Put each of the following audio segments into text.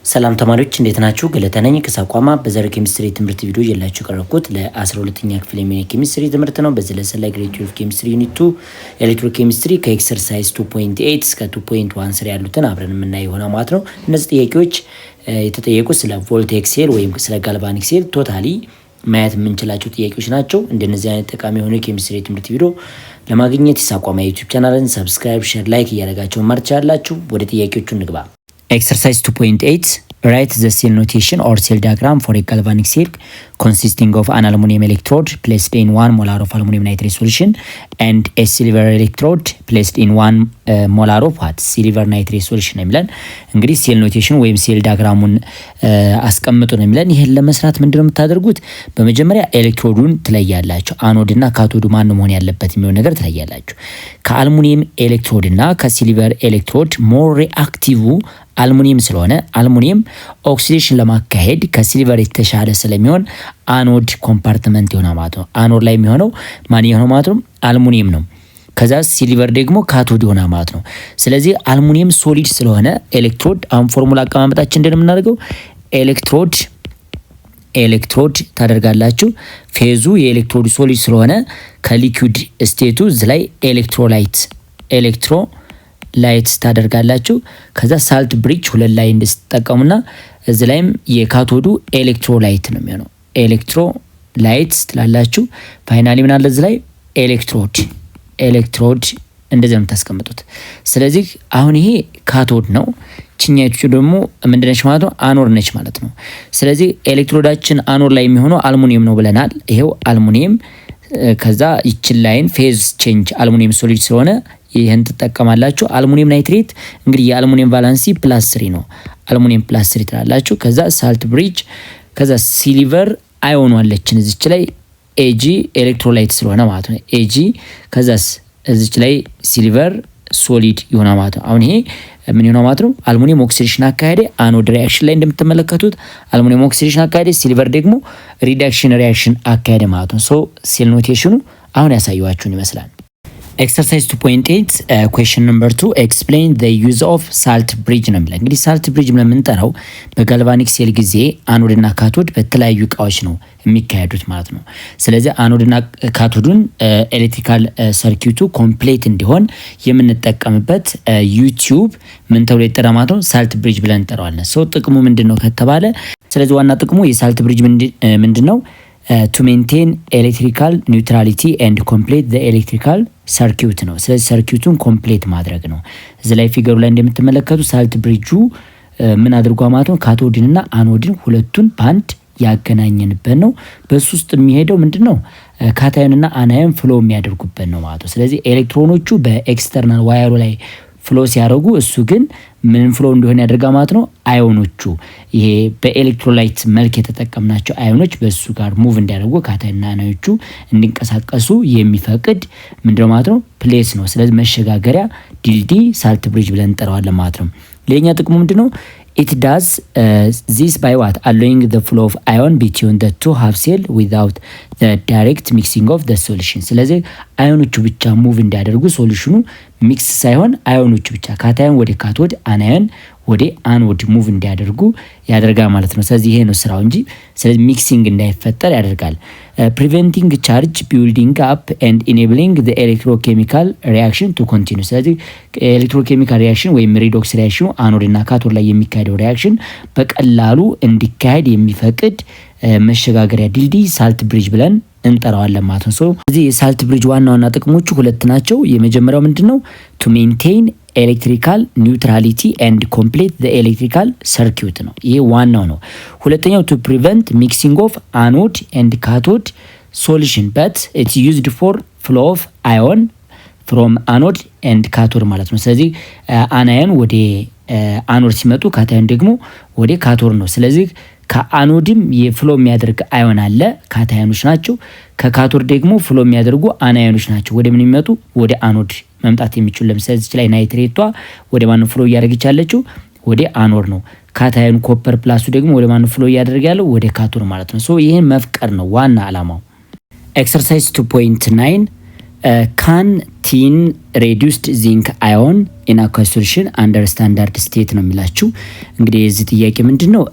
ሰላም ተማሪዎች እንዴት ናችሁ? ገለታ ነኝ ከሳቋማ በዛሬው ኬሚስትሪ ትምህርት ቪዲዮ ይዤላችሁ ቀረብኩት ለ12ኛ ክፍል የሚሆን ኬሚስትሪ ትምህርት ነው። በዚህ ለሰን ላይ ግሬድ 12 ኬሚስትሪ ዩኒት 2 ኤሌክትሮኬሚስትሪ ከኤክሰርሳይዝ 2.8 እስከ 2.13 ያሉትን አብረን የምናየው ይሆናል ማለት ነው። እነዚህ ጥያቄዎች የተጠየቁት ስለ ቮልቴክ ሴል ወይም ስለ ጋልቫኒክ ሴል ቶታሊ ማየት የምንችላቸው ጥያቄዎች ናቸው። እንደነዚህ አይነት ጠቃሚ የሆኑ ኬሚስትሪ ትምህርት ቪዲዮ ለማግኘት የሳቋማ ዩቲዩብ ቻናልን ሰብስክራይብ፣ ሼር፣ ላይክ እያደረጋችሁ ማርቻላችሁ። ወደ ጥያቄዎቹ እንግባ። Exercise 2.8 Write the cell notation or cell diagram for a galvanic cell consisting of an aluminum electrode placed in 1 molar of aluminum nitrate solution and a silver electrode placed in 1 molar of what? Silver nitrate solution የሚለን እንግዲህ ሴል ኖቴሽን ወይም ሴል ዳያግራሙን አስቀምጡ ነው የሚለን። ይሄን ለመስራት ምንድነው የምታደርጉት? በመጀመሪያ ኤሌክትሮዱን ትለያላችሁ። አኖድ እና ካቶዱ ማን መሆን ያለበት የሚለው ነገር ትለያላችሁ። ከአልሙኒየም ኤሌክትሮድ እና ከሲልቨር ኤሌክትሮድ ሞር ሪአክቲቭ አልሙኒየም ስለሆነ አልሙኒየም ኦክሲዴሽን ለማካሄድ ከሲልቨር የተሻለ ስለሚሆን አኖድ ኮምፓርትመንት ይሆናል ማለት ነው። አኖድ ላይ የሚሆነው ማን ይሆናል ማለት ነው? አልሙኒየም ነው። ከዛ ሲልቨር ደግሞ ካቶድ ይሆናል ማለት ነው። ስለዚህ አልሙኒየም ሶሊድ ስለሆነ ኤሌክትሮድ አሁን ፎርሙላ አቀማመጣችን እንደምናደርገው ኤሌክትሮድ ታደርጋላችሁ። ፌዙ የኤሌክትሮድ ሶሊድ ስለሆነ ከሊኩዊድ ስቴቱ እዚ ላይ ኤሌክትሮላይት ታደርጋላችሁ። ከዛ ሳልት ብሪጅ ሁለት ላይ እንድትጠቀሙና እዚ ላይም የካቶዱ ኤሌክትሮላይት ነው የሚሆነው። ኤሌክትሮላይት ትላላችሁ። ፋይናሊ ምን አለ እዚ ላይ ኤሌክትሮድ እንደዚህ ነው የምታስቀምጡት። ስለዚህ አሁን ይሄ ካቶድ ነው። ቺኛቹ ደግሞ ምንድነች ማለት ነው? አኖድ ነች ማለት ነው። ስለዚህ ኤሌክትሮዳችን አኖድ ላይ የሚሆነው አልሙኒየም ነው ብለናል። ይሄው አልሙኒየም ከዛ ይችን ላይን ፌዝ ቼንጅ አልሙኒየም ሶሊድ ስለሆነ ይሄን ትጠቀማላችሁ። አልሙኒየም ናይትሬት እንግዲህ የአልሙኒየም ቫላንሲ +3 ነው። አልሙኒየም +3 ትላላችሁ። ከዛ ሳልት ብሪጅ ከዛ ሲልቨር አዮን አለችን እዚች ላይ ኤጂ ኤሌክትሮላይት ስለሆነ ማለት ነው። ኤጂ ከዛስ እዚች ላይ ሲልቨር ሶሊድ ይሆናል ማለት ነው። አሁን ይሄ ምን ይሆናል ማለት ነው? አልሙኒየም ኦክሲዴሽን አካሄደ አኖድ ሪአክሽን ላይ እንደምትመለከቱት አልሙኒየም ኦክሲዴሽን አካሄደ፣ ሲልቨር ደግሞ ሪዳክሽን ሪአክሽን አካሄደ ማለት ነው። ሶ ሴል ኖቴሽኑ አሁን ያሳየዋችሁን ይመስላል። Exercise 2.8 question number 2 explain the use of salt bridge ነው የሚለው። እንግዲህ ሳልት ብሪጅ ብለን የምንጠራው በጋልቫኒክ ሴል ጊዜ አኖድና ካቶድ በተለያዩ እቃዎች ነው የሚካሄዱት ማለት ነው። ስለዚህ አኖድና ካቶዱን ኤሌክትሪካል ሰርኪዩቱ ኮምፕሌት እንዲሆን የምንጠቀምበት ዩቲዩብ ምን ተብሎ ይጠራል ማለት ነው? ሳልት ብሪጅ ብለን እንጠራዋለን። ሰው ጥቅሙ ምንድነው ከተባለ ስለዚህ ዋና ጥቅሙ የሳልት ብሪጅ ምንድነው? to maintain electrical neutrality and complete the electrical circuit ነው። ስለዚህ ሰርኪዩቱን ኮምፕሌት ማድረግ ነው። እዚህ ላይ ፊገሩ ላይ እንደምትመለከቱ ሳልት ብሪጁ ምን አድርጓ ማለት ነው? ካቶድንና አኖድን ሁለቱን ባንድ ያገናኘንበት ነው። በሱ ውስጥ የሚሄደው ምንድነው? ካታዮንና አናዮን ፍሎ የሚያደርጉበት ነው ማለት ነው። ስለዚህ ኤሌክትሮኖቹ በኤክስተርናል ዋየሩ ላይ ፍሎ ሲያደርጉ እሱ ግን ምን ፍሎ እንደሆነ ያደርጋ ማለት ነው። አዮኖቹ ይሄ በኤሌክትሮላይት መልክ የተጠቀምናቸው አዮኖች በሱ ጋር ሙቭ እንዲያደርጉ ካታዮንና አናዮቹ እንዲንቀሳቀሱ የሚፈቅድ ምንድነው ማለት ነው? ፕሌስ ነው። ስለዚህ መሸጋገሪያ ድልድይ ሳልት ብሪጅ ብለን እንጠራዋለን ማለት ነው። ሌላኛ ጥቅሙ ምንድነው? It does this by what? Allowing the flow of ion between the two half cell without the direct mixing of the solution. ስለዚህ አዮኖቹ ብቻ ሙቭ እንዲያደርጉ ሶሉሽኑ ሚክስ ሳይሆን አዮኖቹ ብቻ ካታዮን ወደ ካቶድ አናዮን ወደ አኖድ ሙቭ እንዲያደርጉ ያደርጋል ማለት ነው። ስለዚህ ይሄ ነው ስራው እንጂ ስለዚህ ሚክሲንግ እንዳይፈጠር ያደርጋል። preventing charge building up and enabling the electrochemical reaction to continue. ስለዚህ ኤሌክትሮኬሚካል ሪአክሽን ወይም ሪዶክስ ሪአክሽኑ አኖድ እና ካቶድ ላይ የሚካሄደው ሪአክሽን በቀላሉ እንዲካሄድ የሚፈቅድ መሸጋገሪያ ድልድይ ሳልት ብሪጅ ብለን እንጠራዋለን ማለት ነው። ስለዚህ የሳልት ብሪጅ ዋና ጥቅሞቹ ሁለት ናቸው። የመጀመሪያው ምንድነው? to maintain electrical neutrality and complete the electrical circuit ነው። ይሄ ዋናው ነው። ሁለተኛው to prevent mixing of anode and cathode solution but it's used for flow of ion from anode and cathode ማለት ነው። ስለዚህ አናዮን ወደ አኖድ ሲመጡ ካታዮን ደግሞ ወደ ካቶድ ነው። ስለዚህ ከአኖድም የፍሎ የሚያደርግ አዮን አለ፣ ካታዮኖች ናቸው። ከካቶድ ደግሞ ፍሎ የሚያደርጉ አናዮኖች ናቸው። ወደ ምን የሚመጡ? ወደ አኖድ መምጣት የሚችሉ። ለምሳሌ እዚህ ላይ ናይትሬቷ ወደ ማን ፍሎ እያደረገች ያለችው? ወደ አኖድ ነው። ካታዮን ኮፐር ፕላሱ ደግሞ ወደ ማን ፍሎ እያደረገ ያለው? ወደ ካቶድ ማለት ነው። ሶ ይሄን መፍቀር ነው ዋና አላማው። ኤክሰርሳይዝ 2.9 can ቲን ሬዲዩስድ ዚንክ አዮን ኢን አኳስ ሶሉሽን አንደር ስታንዳርድ ስቴት ነው የሚላችሁ። እንግዲህ የዚህ ጥያቄ ምንድን ነው?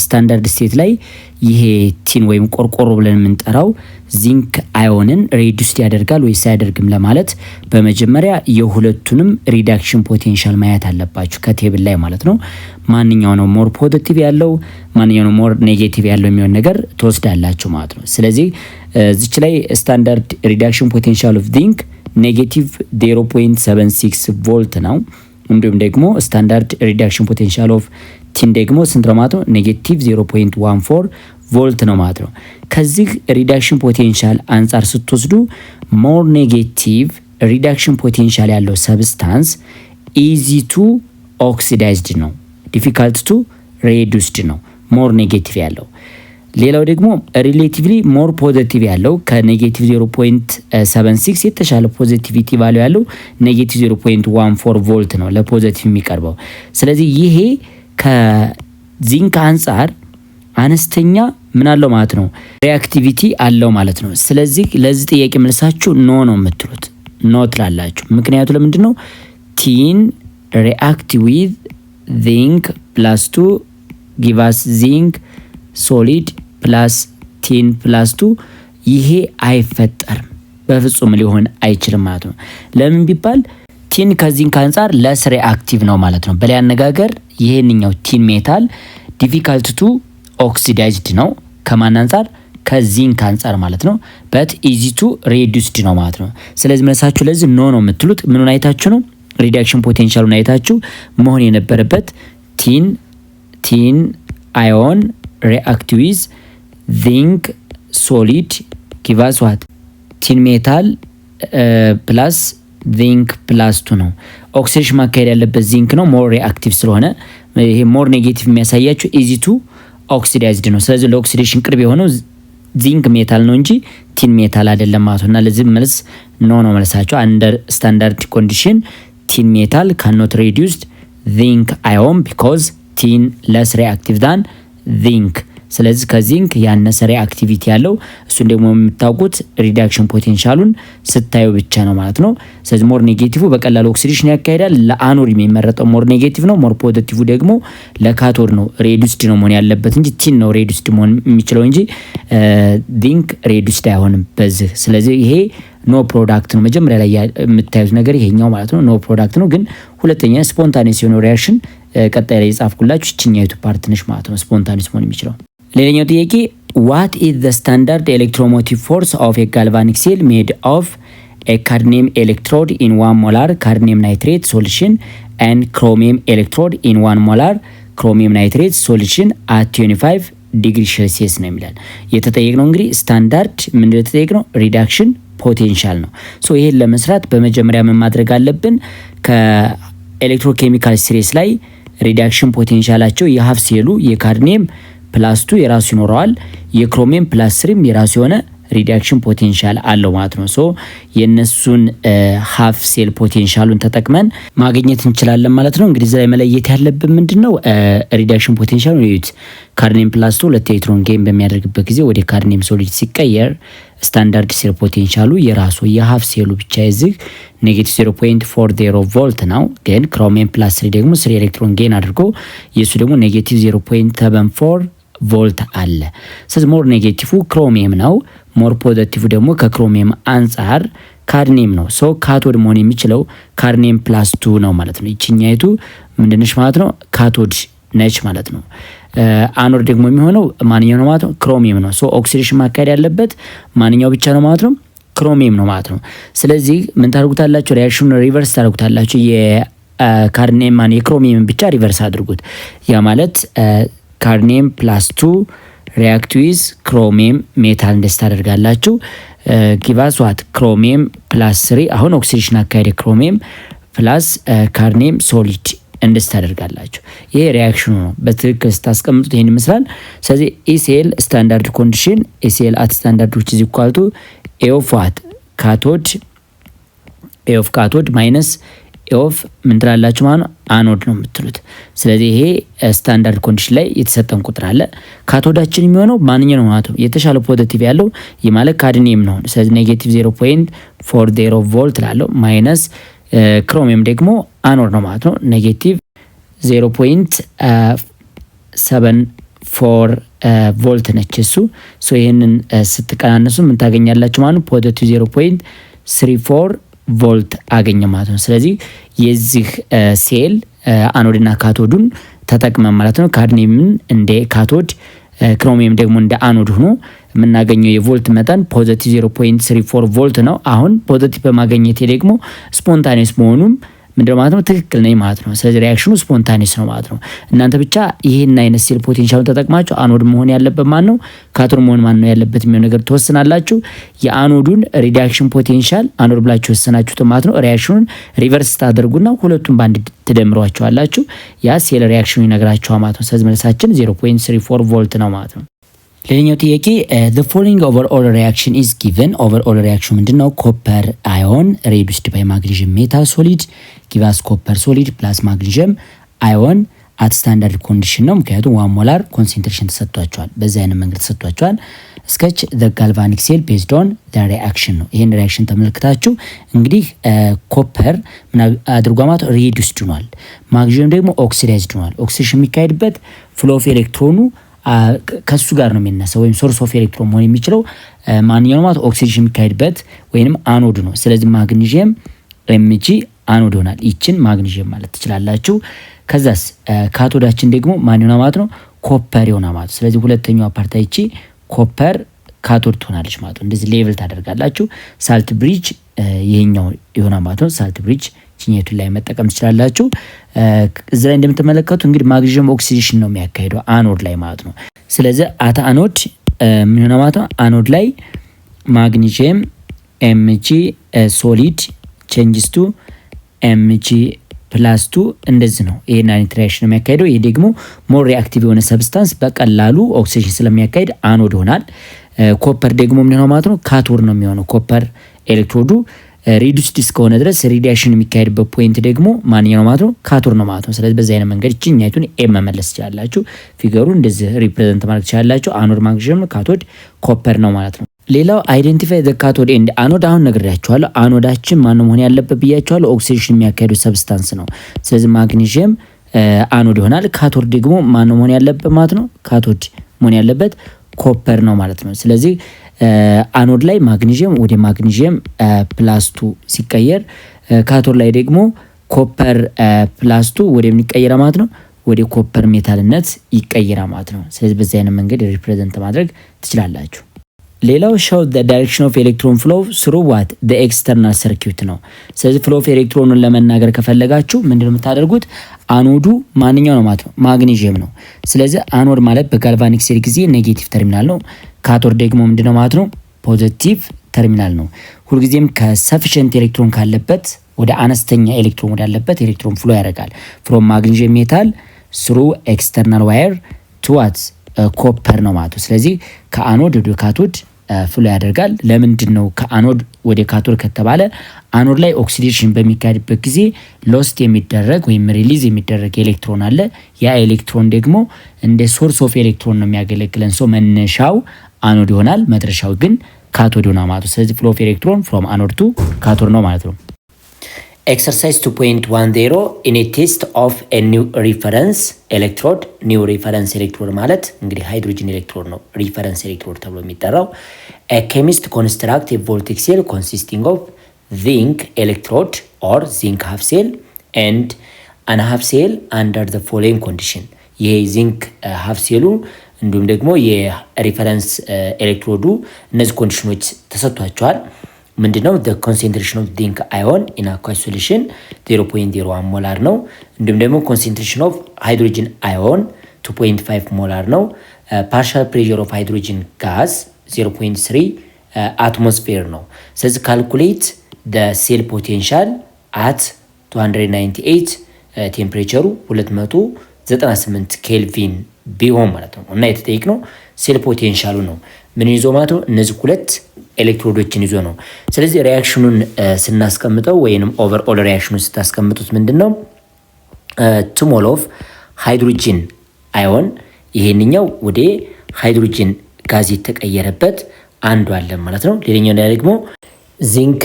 ስታንዳርድ ስቴት ላይ ይሄ ቲን ወይም ቆርቆሮ ብለን የምንጠራው ዚንክ አዮንን ሬዲዩስድ ያደርጋል ወይስ አያደርግም ለማለት በመጀመሪያ የሁለቱንም ሪዳክሽን ፖቴንሻል ማየት አለባችሁ ከቴብል ላይ ማለት ነው። ማንኛው ነው ሞር ፖዚቲቭ ያለው ማንኛው ነው ሞር ኔጌቲቭ ያለው የሚሆን ነገር ትወስዳላችሁ ማለት ነው። ስለዚህ እዚች ላይ ስታንዳርድ ሪዳክሽን ፖቴንሻል ኦፍ ዚንክ ኔጌቲቭ 0.76 ቮልት ነው። እንዲሁም ደግሞ ስታንዳርድ ሪዳክሽን ፖቴንሻል ኦፍ ቲን ደግሞ ስንት ነው ማለት ነው? ኔጌቲቭ 0.14 ቮልት ነው ማለት ነው። ከዚህ ሪዳክሽን ፖቴንሻል አንጻር ስትወስዱ ሞር ኔጌቲቭ ሪዳክሽን ፖቴንሻል ያለው ሰብስታንስ ኢዚ ቱ ኦክሲዳይዝድ ነው፣ ዲፊካልት ቱ ሬዱስድ ነው ሞር ኔጌቲቭ ያለው። ሌላው ደግሞ ሪሌቲቭሊ ሞር ፖዚቲቭ ያለው ከኔጌቲቭ 0.76 የተሻለ ፖዚቲቪቲ ቫልዩ ያለው ኔጌቲቭ 0.14 ቮልት ነው ለፖዚቲቭ የሚቀርበው። ስለዚህ ይሄ ከዚንክ አንጻር አነስተኛ ምን አለው ማለት ነው ሪአክቲቪቲ አለው ማለት ነው። ስለዚህ ለዚህ ጥያቄ መልሳችሁ ኖ ነው የምትሉት፣ ኖ ትላላችሁ። ምክንያቱ ለምንድን ነው? ቲን ሪአክት ዊዝ ዚንክ ፕላስ 2 ጊቭ አስ ዚንክ ሶሊድ ፕላስ ቲን ፕላስ 2 ይሄ አይፈጠርም፣ በፍጹም ሊሆን አይችልም ማለት ነው። ለምን ቢባል ቲን ከዚንክ አንጻር ለስ ሪአክቲቭ ነው ማለት ነው። በሌላ አነጋገር ይሄንኛው ቲን ሜታል ዲፊካልት ቱ ኦክሲዳይዝድ ነው ከማን አንጻር? ከዚንክ አንጻር ማለት ነው። በት ኢዚ ቱ ሬዲዩስድ ነው ማለት ነው። ስለዚህ መልሳችሁ ለዚህ ኖ ነው የምትሉት። ምኑን አይታችሁ ነው? ሪዳክሽን ፖቴንሻሉን አይታችሁ መሆን የነበረበት ቲን አዮን ሪአክት ዊዝ ዚንክ ሶሊድ ጊቭ አስ ዋት ቲን ሜታል ፕላስ ዚንክ ፕላስ 2 ነው። ኦክሲዴሽን ማካሄድ ያለበት ዚንክ ነው ሞር ሪአክቲቭ ስለሆነ ይሄ ሞር ኔጌቲቭ የሚያሳያችሁ ኢዚ ቱ ኦክሲዳይዝድ ነው። ስለዚህ ለኦክሲዴሽን ቅርብ የሆነው ዚንክ ሜታል ነው እንጂ ቲን ሜታል አይደለም ማለት ነው። እና ለዚህ መልስ ኖ ነው መልሳቸው። አንደር ስታንዳርድ ኮንዲሽን ቲን ሜታል ካኖት ሬዲዩስድ ዚንክ አዮን ቢኮዝ ቲን ለስ ሪአክቲቭ ዳን ዚንክ። ስለዚህ ከዚንክ ያነሰ ሪአክቲቪቲ ያለው እሱን ደግሞ የምታውቁት ሪዳክሽን ፖቴንሻሉን ስታዩ ብቻ ነው ማለት ነው። ስለዚህ ሞር ኔጌቲቭ በቀላሉ ኦክሲዴሽን ያካሂዳል። ለአኖድ የሚመረጠው ሞር ኔጌቲቭ ነው። ሞር ፖዚቲቭ ደግሞ ለካቶድ ነው ሬዱስድ ነው መሆን ያለበት እንጂ ቲን ነው ሬዱስድ መሆን የሚችለው እንጂ ዚንክ ሬዱስድ አይሆንም በዚህ። ስለዚህ ይሄ ኖ ፕሮዳክት ነው። መጀመሪያ ላይ የምታዩት ነገር ይሄኛው ማለት ነው ኖ ፕሮዳክት ነው። ግን ሁለተኛ ስፖንታኒየስ የሆነው ሪአክሽን ቀጣይ ላይ የጻፍኩላችሁ እችኛይቱ ፓርት ነች ማለት ነው ስፖንታኒየስ መሆን የሚችለው። ሌላኛው ጥያቄ what is the standard electromotive force of a galvanic cell made of a cadmium electrode in 1 molar cadmium nitrate solution and chromium electrode in 1 molar chromium nitrate solution at 25 ዲግሪ ሴልሲየስ ነው የሚላል። የተጠየቅነው እንግዲህ ስታንዳርድ ምንድነው የተጠየቅነው? ሪዳክሽን ፖቴንሻል ነው። ሶ ይሄን ለመስራት በመጀመሪያ ምን ማድረግ አለብን? ከኤሌክትሮኬሚካል ሲሪስ ላይ ሪዳክሽን ፖቴንሻላቸው የሀፍ ሴሉ የካድሚየም ፕላስ 2 የራሱ ይኖረዋል፣ የክሮሚየም ፕላስ 3 የራሱ የሆነ ሪዳክሽን ፖቴንሻል አለው ማለት ነው። ሶ የነሱን ሀፍ ሴል ፖቴንሻሉን ተጠቅመን ማግኘት እንችላለን ማለት ነው። እንግዲህ እዚህ ላይ መለየት ያለብን ምንድነው ሪዳክሽን ፖቴንሻሉን እዩት። ካድሚየም ፕላስ 2 ሁለት ኤሌክትሮን ጌን በሚያደርግበት ጊዜ ወደ ካድሚየም ሶሊድ ሲቀየር ስታንዳርድ ሴል ፖቴንሻሉ የራሱ የሀፍ ሴሉ ብቻ የዚህ ኔጌቲቭ 0.40 ቮልት ነው። ግን ክሮሚየም ፕላስ 3 ደግሞ 3 ኤሌክትሮን ጌን አድርጎ የሱ ደግሞ ኔጌቲቭ 0.74 ቮልት አለ። ስለዚህ ሞር ኔጌቲቭ ክሮሚየም ነው፣ ሞር ፖዚቲቭ ደግሞ ከክሮሚየም አንጻር ካድሚየም ነው። ሶ ካቶድ መሆን የሚችለው ካድሚየም ፕላስ 2 ነው ማለት ነው። ይችኛይቱ ምንድነች ማለት ነው? ካቶድ ነች ማለት ነው። አኖድ ደግሞ የሚሆነው ማንኛው ነው ማለት ነው? ክሮሚየም ነው። ሶ ኦክሲዴሽን ማካሄድ ያለበት ማንኛው ብቻ ነው ማለት ነው? ክሮሚየም ነው ማለት ነው። ስለዚህ ምን ታደርጉታላችሁ? ሪአክሽኑን ሪቨርስ ታደርጉታላችሁ። የካድሚየም የክሮሚየም ብቻ ሪቨርስ አድርጉት። ያ ማለት ካድሚየም ፕላስ 2 ሪአክት ዊዝ ክሮሚየም ሜታል እንደስ ታደርጋላችሁ። ጊቫስ ዋት ክሮሚየም ፕላስ 3 አሁን ኦክሲዴሽን አካሄደ ክሮሚየም ፕላስ ካድሚየም ሶሊድ እንደስ ታደርጋላችሁ። ይሄ ሪአክሽኑ ነው። በትክክል ስታስቀምጡት ይሄን ይመስላል። ስለዚህ ኢሲኤል ስታንዳርድ ኮንዲሽን ኢሲኤል አት ስታንዳርድ which is equal to ኤ ኦፍ ዋት ካቶድ ኤ ኦፍ ካቶድ ማይነስ ኦፍ ምን ትላላችሁ ማለት ነው አኖድ ነው የምትሉት። ስለዚህ ይሄ ስታንዳርድ ኮንዲሽን ላይ የተሰጠን ቁጥር አለ። ካቶዳችን የሚሆነው ማንኛው ነው ማለት ነው የተሻለ ፖዚቲቭ ያለው የማለት ካድሚየም ነው። ስለዚህ ኔጌቲቭ 0.40 ቮልት ላለው ማይነስ ክሮሚየም ደግሞ አኖድ ነው ማለት ነው ኔጌቲቭ 0.74 ቮልት ነች እሱ። ይህንን ስትቀናነሱ ምን ታገኛላችሁ ማለት ነው ፖዚቲቭ 0.34 ቮልት አገኘ ማለት ነው። ስለዚህ የዚህ ሴል አኖድና ካቶዱን ተጠቅመን ማለት ነው ካድሚየምን እንደ ካቶድ ክሮሚየም ደግሞ እንደ አኖድ ሆኖ የምናገኘው የቮልት መጠን ፖዚቲቭ 0.34 ቮልት ነው። አሁን ፖዚቲቭ በማግኘቴ ደግሞ ስፖንታኒየስ መሆኑም ምንድነው ማለት ነው ትክክል ነኝ ማለት ነው። ስለዚህ ሪያክሽኑ ስፖንታኒየስ ነው ማለት ነው። እናንተ ብቻ ይሄን አይነት ሴል ፖቴንሻሉን ተጠቅማችሁ አኖድ መሆን ያለበት ማን ነው ካቶድ መሆን ማን ነው ያለበት የሚለው ነገር ትወስናላችሁ። የአኖዱን ሪዳክሽን ፖቴንሻል አኖድ ብላችሁ ወሰናችሁት ማለት ነው። ሪያክሽኑን ሪቨርስ ታደርጉና ሁለቱም ባንድ ትደምሯቸዋላችሁ። ያ ሴል ሪያክሽኑ ይነግራችኋል ማለት ነው። ስለዚህ መልሳችን 0.34 ቮልት ነው ማለት ነው። ሌላኛው ጥያቄ the following overall reaction is given overall reaction ምንድነው? ኮፐር አዮን reduced by magnesium metal solid give us copper solid plus magnesium ion at standard condition ነው። ምክንያቱም 1 ሞላር ኮንሰንትሬሽን ተሰጥቷቸዋል። በዚህ አይነት መንገድ ተሰጥቷቸዋል። sketch the galvanic cell based on the reaction ነው። ይሄን ሪአክሽን ተመልክታችሁ እንግዲህ ኮፐር ምን አድርጓማት reduced ሆኗል። ማግኒዚየም ደግሞ ኦክሲዳይዝድ ሆኗል። ኦክሲዴሽን የሚካሄድበት ፍሎ ኦፍ ኤሌክትሮኑ ከሱ ጋር ነው የሚነሳው ወይም ሶርስ ኦፍ ኤሌክትሮን መሆን የሚችለው ማንኛውም ማለት ኦክሲጅን የሚካሄድበት ወይንም አኖድ ነው። ስለዚህ ማግኒዚየም ኤምጂ አኖድ ይሆናል። ይችን ማግኒዚየም ማለት ትችላላችሁ። ከዛስ ካቶዳችን ደግሞ ማን ይሆናል ማለት ነው ኮፐር ይሆናል ማለት። ስለዚህ ሁለተኛው ፓርት አይቺ ኮፐር ካቶድ ትሆናለች ማለት ነው። እንደዚህ ሌቭል ታደርጋላችሁ። ሳልት ብሪጅ ይሄኛው ይሆናል ማለት ነው። ሳልት ብሪጅ ቺኔቱ ላይ መጠቀም ትችላላችሁ። እዚህ ላይ እንደምትመለከቱ እንግዲህ ማግኒዚየም ኦክሲዴሽን ነው የሚያካሂደው አኖድ ላይ ማለት ነው። ስለዚህ አታ አኖድ ምን ሆነ ማለት ነው አኖድ ላይ ማግኒዚየም ኤምጂ ሶሊድ ቼንጅስ ቱ ኤምጂ ፕላስ 2 እንደዚህ ነው። ይሄን አይነት ሪአክሽን ነው የሚያካሂደው። ይሄ ደግሞ ሞር ሪአክቲቭ የሆነ ሰብስታንስ በቀላሉ ኦክሲዴሽን ስለሚያካሂድ አኖድ ይሆናል። ኮፐር ደግሞ ምን ሆነ ማለት ነው ካቶድ ነው የሚሆነው። ኮፐር ኤሌክትሮዱ ሪዱስድ እስከሆነ ድረስ ሪዳክሽን የሚካሄድበት ፖይንት ደግሞ ማንኛው ማለት ነው ካቶድ ነው ማለት ነው። ስለዚህ በዚህ አይነት መንገድ እኛይቱን ኤም መመለስ ትችላላችሁ። ፊገሩ እንደዚህ ሪፕሬዘንት ማድረግ ትችላላችሁ። አኖድ ማግኒዚየም ካቶድ ኮፐር ነው ማለት ነው። ሌላው አይደንቲፋይ ዘ ካቶድ ኤንድ አኖድ አሁን ነግሬያችኋለሁ። አኖዳችን ማን መሆን ያለበት ብያችኋለሁ። ኦክሲዴሽን የሚያካሂዱ ሰብስታንስ ነው። ስለዚህ ማግኒዚየም አኖድ ይሆናል። ካቶድ ደግሞ ማን መሆን ያለበት ማለት ነው ካቶድ መሆን ያለበት ኮፐር ነው ማለት ነው። ስለዚህ አኖድ ላይ ማግኒዚየም ወደ ማግኒዚየም ፕላስ 2 ሲቀየር ካቶድ ላይ ደግሞ ኮፐር ፕላስ 2 ወደ ምን ይቀየራል ማለት ነው ወደ ኮፐር ሜታልነት ይቀየራል ማለት ነው። ስለዚህ በዚህ አይነት መንገድ ሪፕሬዘንት ማድረግ ትችላላችሁ። ሌላው show the direction of electron flow through what the external circuit ነው። ስለዚህ ፍሎ ኦፍ ኤሌክትሮኑን ለመናገር ከፈለጋችሁ ምንድነው የምታደርጉት? አኖዱ ማንኛው ነው ማለት ነው ማግኒዚየም ነው። ስለዚህ አኖድ ማለት በጋልቫኒክ ሴል ጊዜ ኔጌቲቭ ተርሚናል ነው። ካቶድ ደግሞ ምንድነው ማለት ነው ፖዚቲቭ ተርሚናል ነው። ሁልጊዜም ከሰፊሽንት ኤሌክትሮን ካለበት ወደ አነስተኛ ኤሌክትሮን ወዳለበት ኤሌክትሮን ፍሎ ያደርጋል። ፍሮም ማግኒዚየም ሜታል through external wire to what ኮፐር ነው ማለት ነው። ስለዚህ ከአኖድ ወደ ካቶድ ፍሎ ያደርጋል። ለምንድን ነው ከአኖድ ወደ ካቶድ ከተባለ አኖድ ላይ ኦክሲዴሽን በሚካሄድበት ጊዜ ሎስት የሚደረግ ወይም ሪሊዝ የሚደረግ ኤሌክትሮን አለ። ያ ኤሌክትሮን ደግሞ እንደ ሶርስ ኦፍ ኤሌክትሮን ነው የሚያገለግለን። ሰው መነሻው አኖድ ይሆናል፣ መድረሻው ግን ካቶድ ይሆናል ማለት ነው። ስለዚህ ፍሎ ኦፍ ኤሌክትሮን ፍሮም አኖድ ቱ ካቶድ ነው ማለት ነው። Exercise 2.10 in a test of a new reference electrode new reference electrode ማለት እንግዲህ ሃይድሮጅን ኤሌክትሮድ ነው ሪፈረንስ ኤሌክትሮድ ተብሎ የሚጠራው። a chemist construct a voltaic cell consisting of zinc electrode or zinc half cell and an half cell under the following condition ይሄ ዚንክ half cell እንዲሁም ደግሞ የሪፈረንስ ኤሌክትሮዱ እነዚህ ኮንዲሽኖች ተሰጥቷቸዋል። ምንድነው the concentration of zinc ion in aqueous solution 0.01 ሞላር ነው። እንዲሁም ደግሞ concentration of hydrogen ion 2.5 ሞላር ነው። partial pressure of hydrogen gas 0.3 atmosphere ነው። ስለዚህ calculate the cell potential at 298 ቴምፕሬቸሩ 298 ኬልቪን ቢሆን ማለት ነው። እና የተጠየቅነው ሴል ፖቴንሻሉ ነው። ምን ይዞ ማለት ነው እነዚህ ሁለት ኤሌክትሮዶችን ይዞ ነው። ስለዚህ ሪያክሽኑን ስናስቀምጠው ወይም ኦቨርኦል ሪያክሽኑን ስታስቀምጡት ምንድነው 2 ሞል ኦፍ ሃይድሮጂን አዮን ይሄንኛው ወደ ሃይድሮጂን ጋዝ የተቀየረበት አንዱ አለ ማለት ነው። ሌላኛው ደግሞ ዚንክ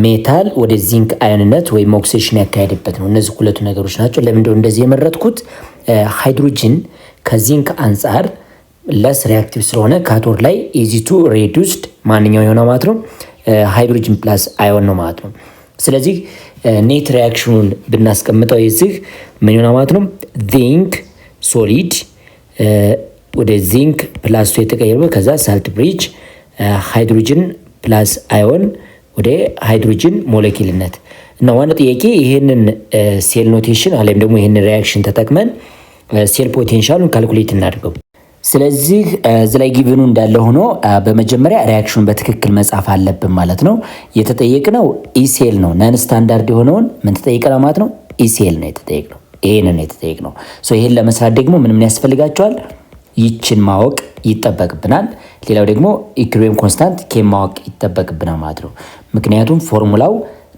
ሜታል ወደ ዚንክ አዮንነት ወይም ኦክሲዴሽን ያካሄደበት ነው። እነዚህ ሁለቱ ነገሮች ናቸው። ለምንድነው እንደዚህ የመረጥኩት? ሃይድሮጂን ከዚንክ አንጻር ለስ ሪአክቲቭ ስለሆነ ካቶድ ላይ ኢዚ ቱ ሬዱስድ ማንኛው የሆነ ማለት ነው ሃይድሮጂን ፕላስ አዮን ነው ማለት ነው። ስለዚህ ኔት ሪአክሽኑን ብናስቀምጠው የዚህ ምን ይሆናል ማለት ነው ዚንክ ሶሊድ ወደ ዚንክ ፕላስ 2 የተቀየረው ከዛ ሳልት ብሪጅ ሃይድሮጂን ፕላስ አዮን ወደ ሃይድሮጂን ሞለኪልነት እና ዋናው ጥያቄ ይሄንን ሴል ኖቴሽን አለም ደግሞ ይሄንን ሪአክሽን ተጠቅመን ሴል ፖቴንሻሉን ካልኩሌት እናድርገው። ስለዚህ እዚህ ላይ ጊቭኑ እንዳለ ሆኖ በመጀመሪያ ሪአክሽኑን በትክክል መጻፍ አለብን ማለት ነው። የተጠየቅነው ኢሴል ነው። ነን ስታንዳርድ የሆነውን ምን ተጠይቀና ማለት ነው ኢሴል ነው የተጠየቅነው። ይሄንን ነው የተጠየቅነው። ሶ ይሄን ለመስራት ደግሞ ምን ያስፈልጋቸዋል? ይችን ማወቅ ይጠበቅብናል። ሌላው ደግሞ ኢኩዌሊብሪየም ኮንስታንት ኬ ማወቅ ይጠበቅብናል ማለት ነው። ምክንያቱም ፎርሙላው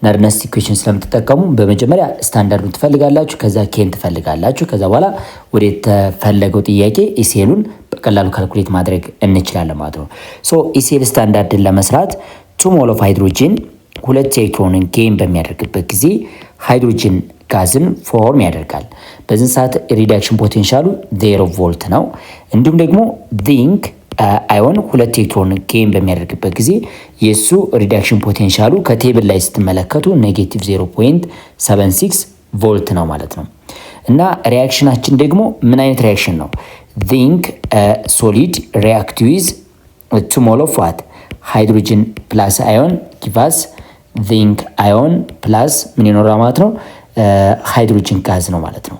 ነርነስ ኢኩዌሽን ስለምትጠቀሙ በመጀመሪያ ስታንዳርዱን ትፈልጋላችሁ፣ ከዛ ኬን ትፈልጋላችሁ። ከዛ በኋላ ወደ ተፈለገው ጥያቄ ኢሴሉን በቀላሉ ካልኩሌት ማድረግ እንችላለን ማለት ነው። ሶ ኢሴል ስታንዳርድን ለመስራት 2 ሞል ኦፍ ሃይድሮጂን 2 ኤሌክትሮንን ጌን በሚያደርግበት ጊዜ ሃይድሮጂን ጋዝን ፎርም ያደርጋል። በዚህ ሰዓት ሪዳክሽን ፖቴንሻሉ 0 ቮልት ነው። እንዲሁም ደግሞ ዚንክ አዮን 2 ኤሌክትሮን ጌን በሚያደርግበት ጊዜ የሱ ሪዳክሽን ፖቴንሻሉ ከቴብል ላይ ስትመለከቱ ኔጌቲቭ 0.76 ቮልት ነው ማለት ነው። እና ሪአክሽናችን ደግሞ ምን አይነት ሪአክሽን ነው? ዚንክ ሶሊድ ሪአክት ዊዝ 2 ሞል ኦፍ ዋት ሃይድሮጂን ፕላስ አዮን ጊቫስ ዚንክ አዮን ፕላስ ምን ይኖራል ማለት ነው ሃይድሮጂን ጋዝ ነው ማለት ነው።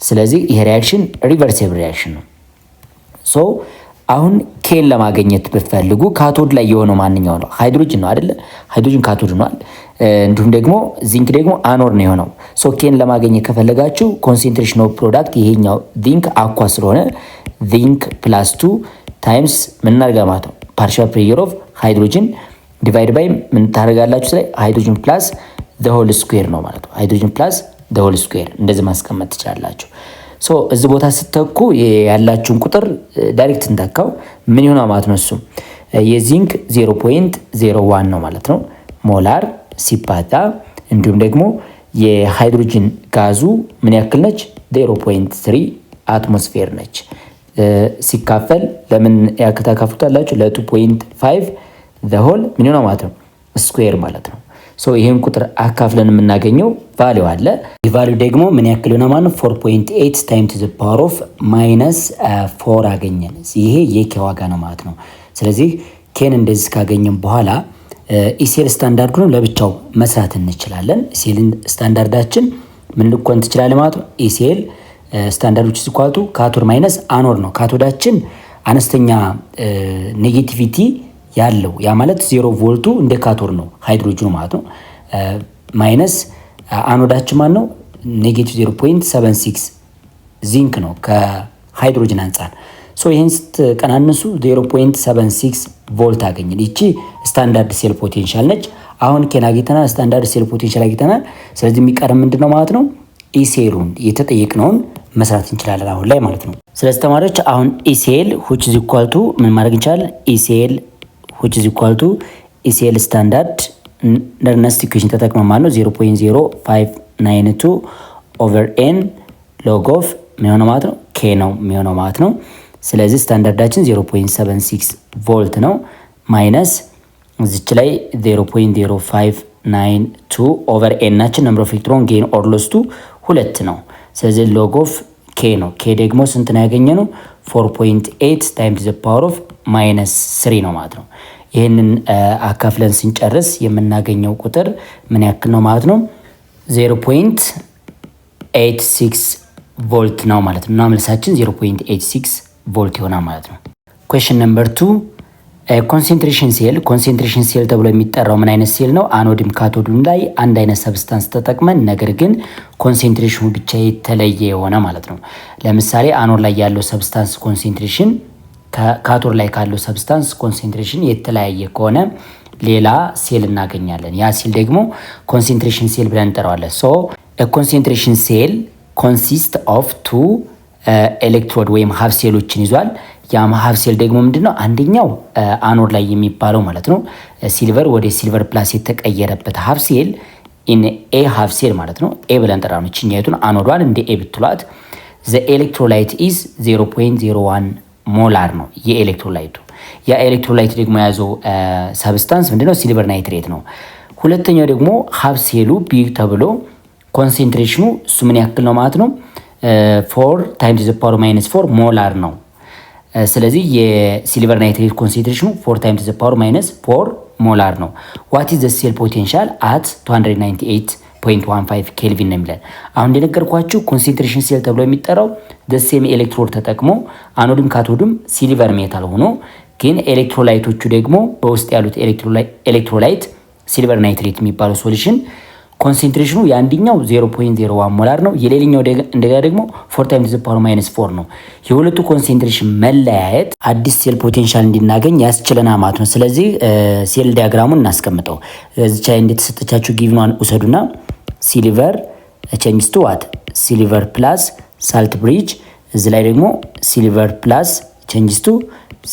ስለዚህ ይሄ ሪአክሽን ሪቨርሲብል ሪአክሽን ነው። ሶ አሁን ኬን ለማግኘት ብትፈልጉ ካቶድ ላይ የሆነው ማንኛው ነው? ሃይድሮጂን ነው አይደለ? ሃይድሮጂን ካቶድ ነው። እንዲሁም ደግሞ ዚንክ ደግሞ አኖድ ነው የሆነው። ሶ ኬን ለማግኘት ከፈለጋችሁ ኮንሰንትሬሽን ኦፍ ፕሮዳክት ይሄኛው ዚንክ አኳ ስለሆነ ዚንክ ፕላስ 2 ታይምስ ምን እናደርጋማት ነው ፓርሻል ፕሬሸር ኦፍ ሃይድሮጂን ዲቫይድ ባይ ምን ታደርጋላችሁ? ስለ ሃይድሮጂን ፕላስ ዘ ሆል ስኩዌር ነው ማለት ነው። ሃይድሮጂን ፕላስ ዘ ሆል ስኩዌር እንደዚህ ማስቀመጥ ትችላላችሁ። ሶ እዚህ ቦታ ስተኩ ያላችሁን ቁጥር ዳይሬክት እንተካው ምን ይሆናል ማለት ነው። እሱ የዚንክ 0.01 ነው ማለት ነው ሞላር ሲባዛ እንዲሁም ደግሞ የሃይድሮጂን ጋዙ ምን ያክል ነች? 0.3 አትሞስፌር ነች። ሲካፈል ለምን ያከታካፍሉታላችሁ? ለ2.5 ዘ ሆል ምን ይሆናል ማለት ነው ስኩዌር ማለት ነው። ሶ ይሄን ቁጥር አካፍለን የምናገኘው ቫልዩ አለ። ቫልዩ ደግሞ ምን ያክል ነው ማለት ነው 4.8 ታይም ቱ ዘ ፓወር ኦፍ -4 አገኘን። ይሄ የኬ ዋጋ ነው ማለት ነው። ስለዚህ ኬን እንደዚህ ካገኘን በኋላ ኢሴል ስታንዳርዱን ለብቻው መስራት እንችላለን። ኢሴል ስታንዳርዳችን ምን ልኮን ትችላለን ማለት ነው። ኢሴል ስታንዳርዶች ሲቋጡ ካቶድ ማይነስ አኖድ ነው። ካቶዳችን አነስተኛ ኔጌቲቪቲ ያለው ያ ማለት 0 ቮልቱ እንደ ካቶድ ነው ሃይድሮጂኑ ማለት ነው። ማይነስ አኖዳችን ማለት ነው ኔጌቲቭ 0.76 ዚንክ ነው ከሃይድሮጂን አንጻር። ሶ ይሄን ስትቀናንሱ 0.76 ቮልት አገኘን። ይቺ ስታንዳርድ ሴል ፖቴንሻል ነች። አሁን ኬን አግኝተናል፣ ስታንዳርድ ሴል ፖቴንሻል አግኝተናል። ስለዚህ የሚቀርም ምንድነው ማለት ነው ኢሴሉን የተጠየቅነውን መስራት እንችላለን አሁን ላይ ማለት ነው። ስለዚህ ተማሪዎች አሁን ኢሴል which is equal to ምን ማድረግ እንችላለን? ኢሴል which is equal to ኢሴል ስታንዳርድ ነርነስ ኢኩዌሽን ተጠቅመን ማለት ነው 0.0592 ኦቨር ኤን ሎግ ኦፍ የሚሆነው ማለት ነው ኬ ነው የሚሆነው ማለት ነው። ስለዚህ ስታንዳርዳችን 0.76 ቮልት ነው ማይነስ እዚች ላይ 0.0592 ኦቨር ኤን ናችን ነምበር ኦፍ ኤሌክትሮን ጌን ኦር ሎስ ቱ 2 ነው። ስለዚህ ሎግ ኦፍ ኬ ነው። ኬ ደግሞ ስንት ነው ያገኘነው? 4.8 ታይምስ ዘ ፓወር ኦፍ -3 ነው ማለት ነው። ይህንን አካፍለን ስንጨርስ የምናገኘው ቁጥር ምን ያክል ነው ማለት ነው? 0.86 ቮልት ነው ማለት ነው። እና መልሳችን 0.86 ቮልት ይሆናል ማለት ነው። ኩዌስችን ነምበር 2 ኮንሰንትሬሽን ሴል ተብሎ የሚጠራው ምን አይነት ሴል ነው? አኖድም ካቶድም ላይ አንድ አይነት ሰብስታንስ ተጠቅመን ነገር ግን ኮንሰንትሬሽኑ ብቻ የተለየ የሆነ ማለት ነው። ለምሳሌ አኖድ ላይ ያለው ሰብስታንስ ኮንሰንትሬሽን ካቶድ ላይ ካለው ሰብስታንስ ኮንሴንትሬሽን የተለያየ ከሆነ ሌላ ሴል እናገኛለን። ያ ሴል ደግሞ ኮንሴንትሬሽን ሴል ብለን እንጠራዋለን። ሶ ኮንሴንትሬሽን ሴል ኮንሲስት ኦፍ ቱ ኤሌክትሮድ ወይም ሀፍ ሴሎችን ይዟል። ያም ሀፍ ሴል ደግሞ ምንድነው? አንደኛው አኖድ ላይ የሚባለው ማለት ነው ሲልቨር ወደ ሲልቨር ፕላስ የተቀየረበት ሀፍ ሴል ኢን ኤ ሀፍ ሴል ማለት ነው። ኤ ብለን ጠራ ነው። ችኛቱን አኖዷን እንደ ኤ ብትሏት ዘ ኤሌክትሮላይት ኢዝ 0.01 ሞላር ነው የኤሌክትሮላይቱ። ያ ኤሌክትሮላይት ደግሞ የያዘው ሰብስታንስ ምንድነው? ሲልቨር ናይትሬት ነው። ሁለተኛው ደግሞ ሀፍ ሴሉ ቢ ተብሎ ኮንሴንትሬሽኑ እሱ ምን ያክል ነው ማለት ነው? 4 ታይምስ ዘ ፓወር ማይነስ 4 ሞላር ነው። ስለዚህ የሲልቨር ናይትሬት ኮንሴንትሬሽኑ 4 ታይምስ ዘ ፓወር ማይነስ 4 ሞላር ነው። ዋት ኢዝ ዘ ሴል ፖቴንሻል አት 298.15 ኬልቪን ነው የሚለን። አሁን እንደነገርኳችሁ ኮንሴንትሬሽን ሴል ተብሎ የሚጠራው ደሴም ኤሌክትሮድ ተጠቅሞ አኖድም ካቶድም ሲልቨር ሜታል ሆኖ ግን ኤሌክትሮላይቶቹ ደግሞ በውስጥ ያሉት ኤሌክትሮላይት ሲልቨር ናይትሬት የሚባለው ሶሉሽን ኮንሴንትሬሽኑ የአንደኛው 0.01 ሞላር ነው። የሌላኛው እንደገና ደግሞ 4 ታይምስ ዘ ፓወር ማይነስ 4 ነው። የሁለቱ ኮንሴንትሬሽን መለያየት አዲስ ሴል ፖቴንሻል እንድናገኝ ያስችለናል ማለት ነው። ስለዚህ ሴል ዲያግራሙን እናስቀምጠው። እዚች ላይ እንደተሰጠቻችሁ ጊቭኗን ውሰዱና ሲልቨር ቼንጅስ ቱ ዋት ሲልቨር ፕላስ ሳልት ብሪጅ፣ እዚህ ላይ ደግሞ ሲልቨር ፕላስ ቼንጅስ ቱ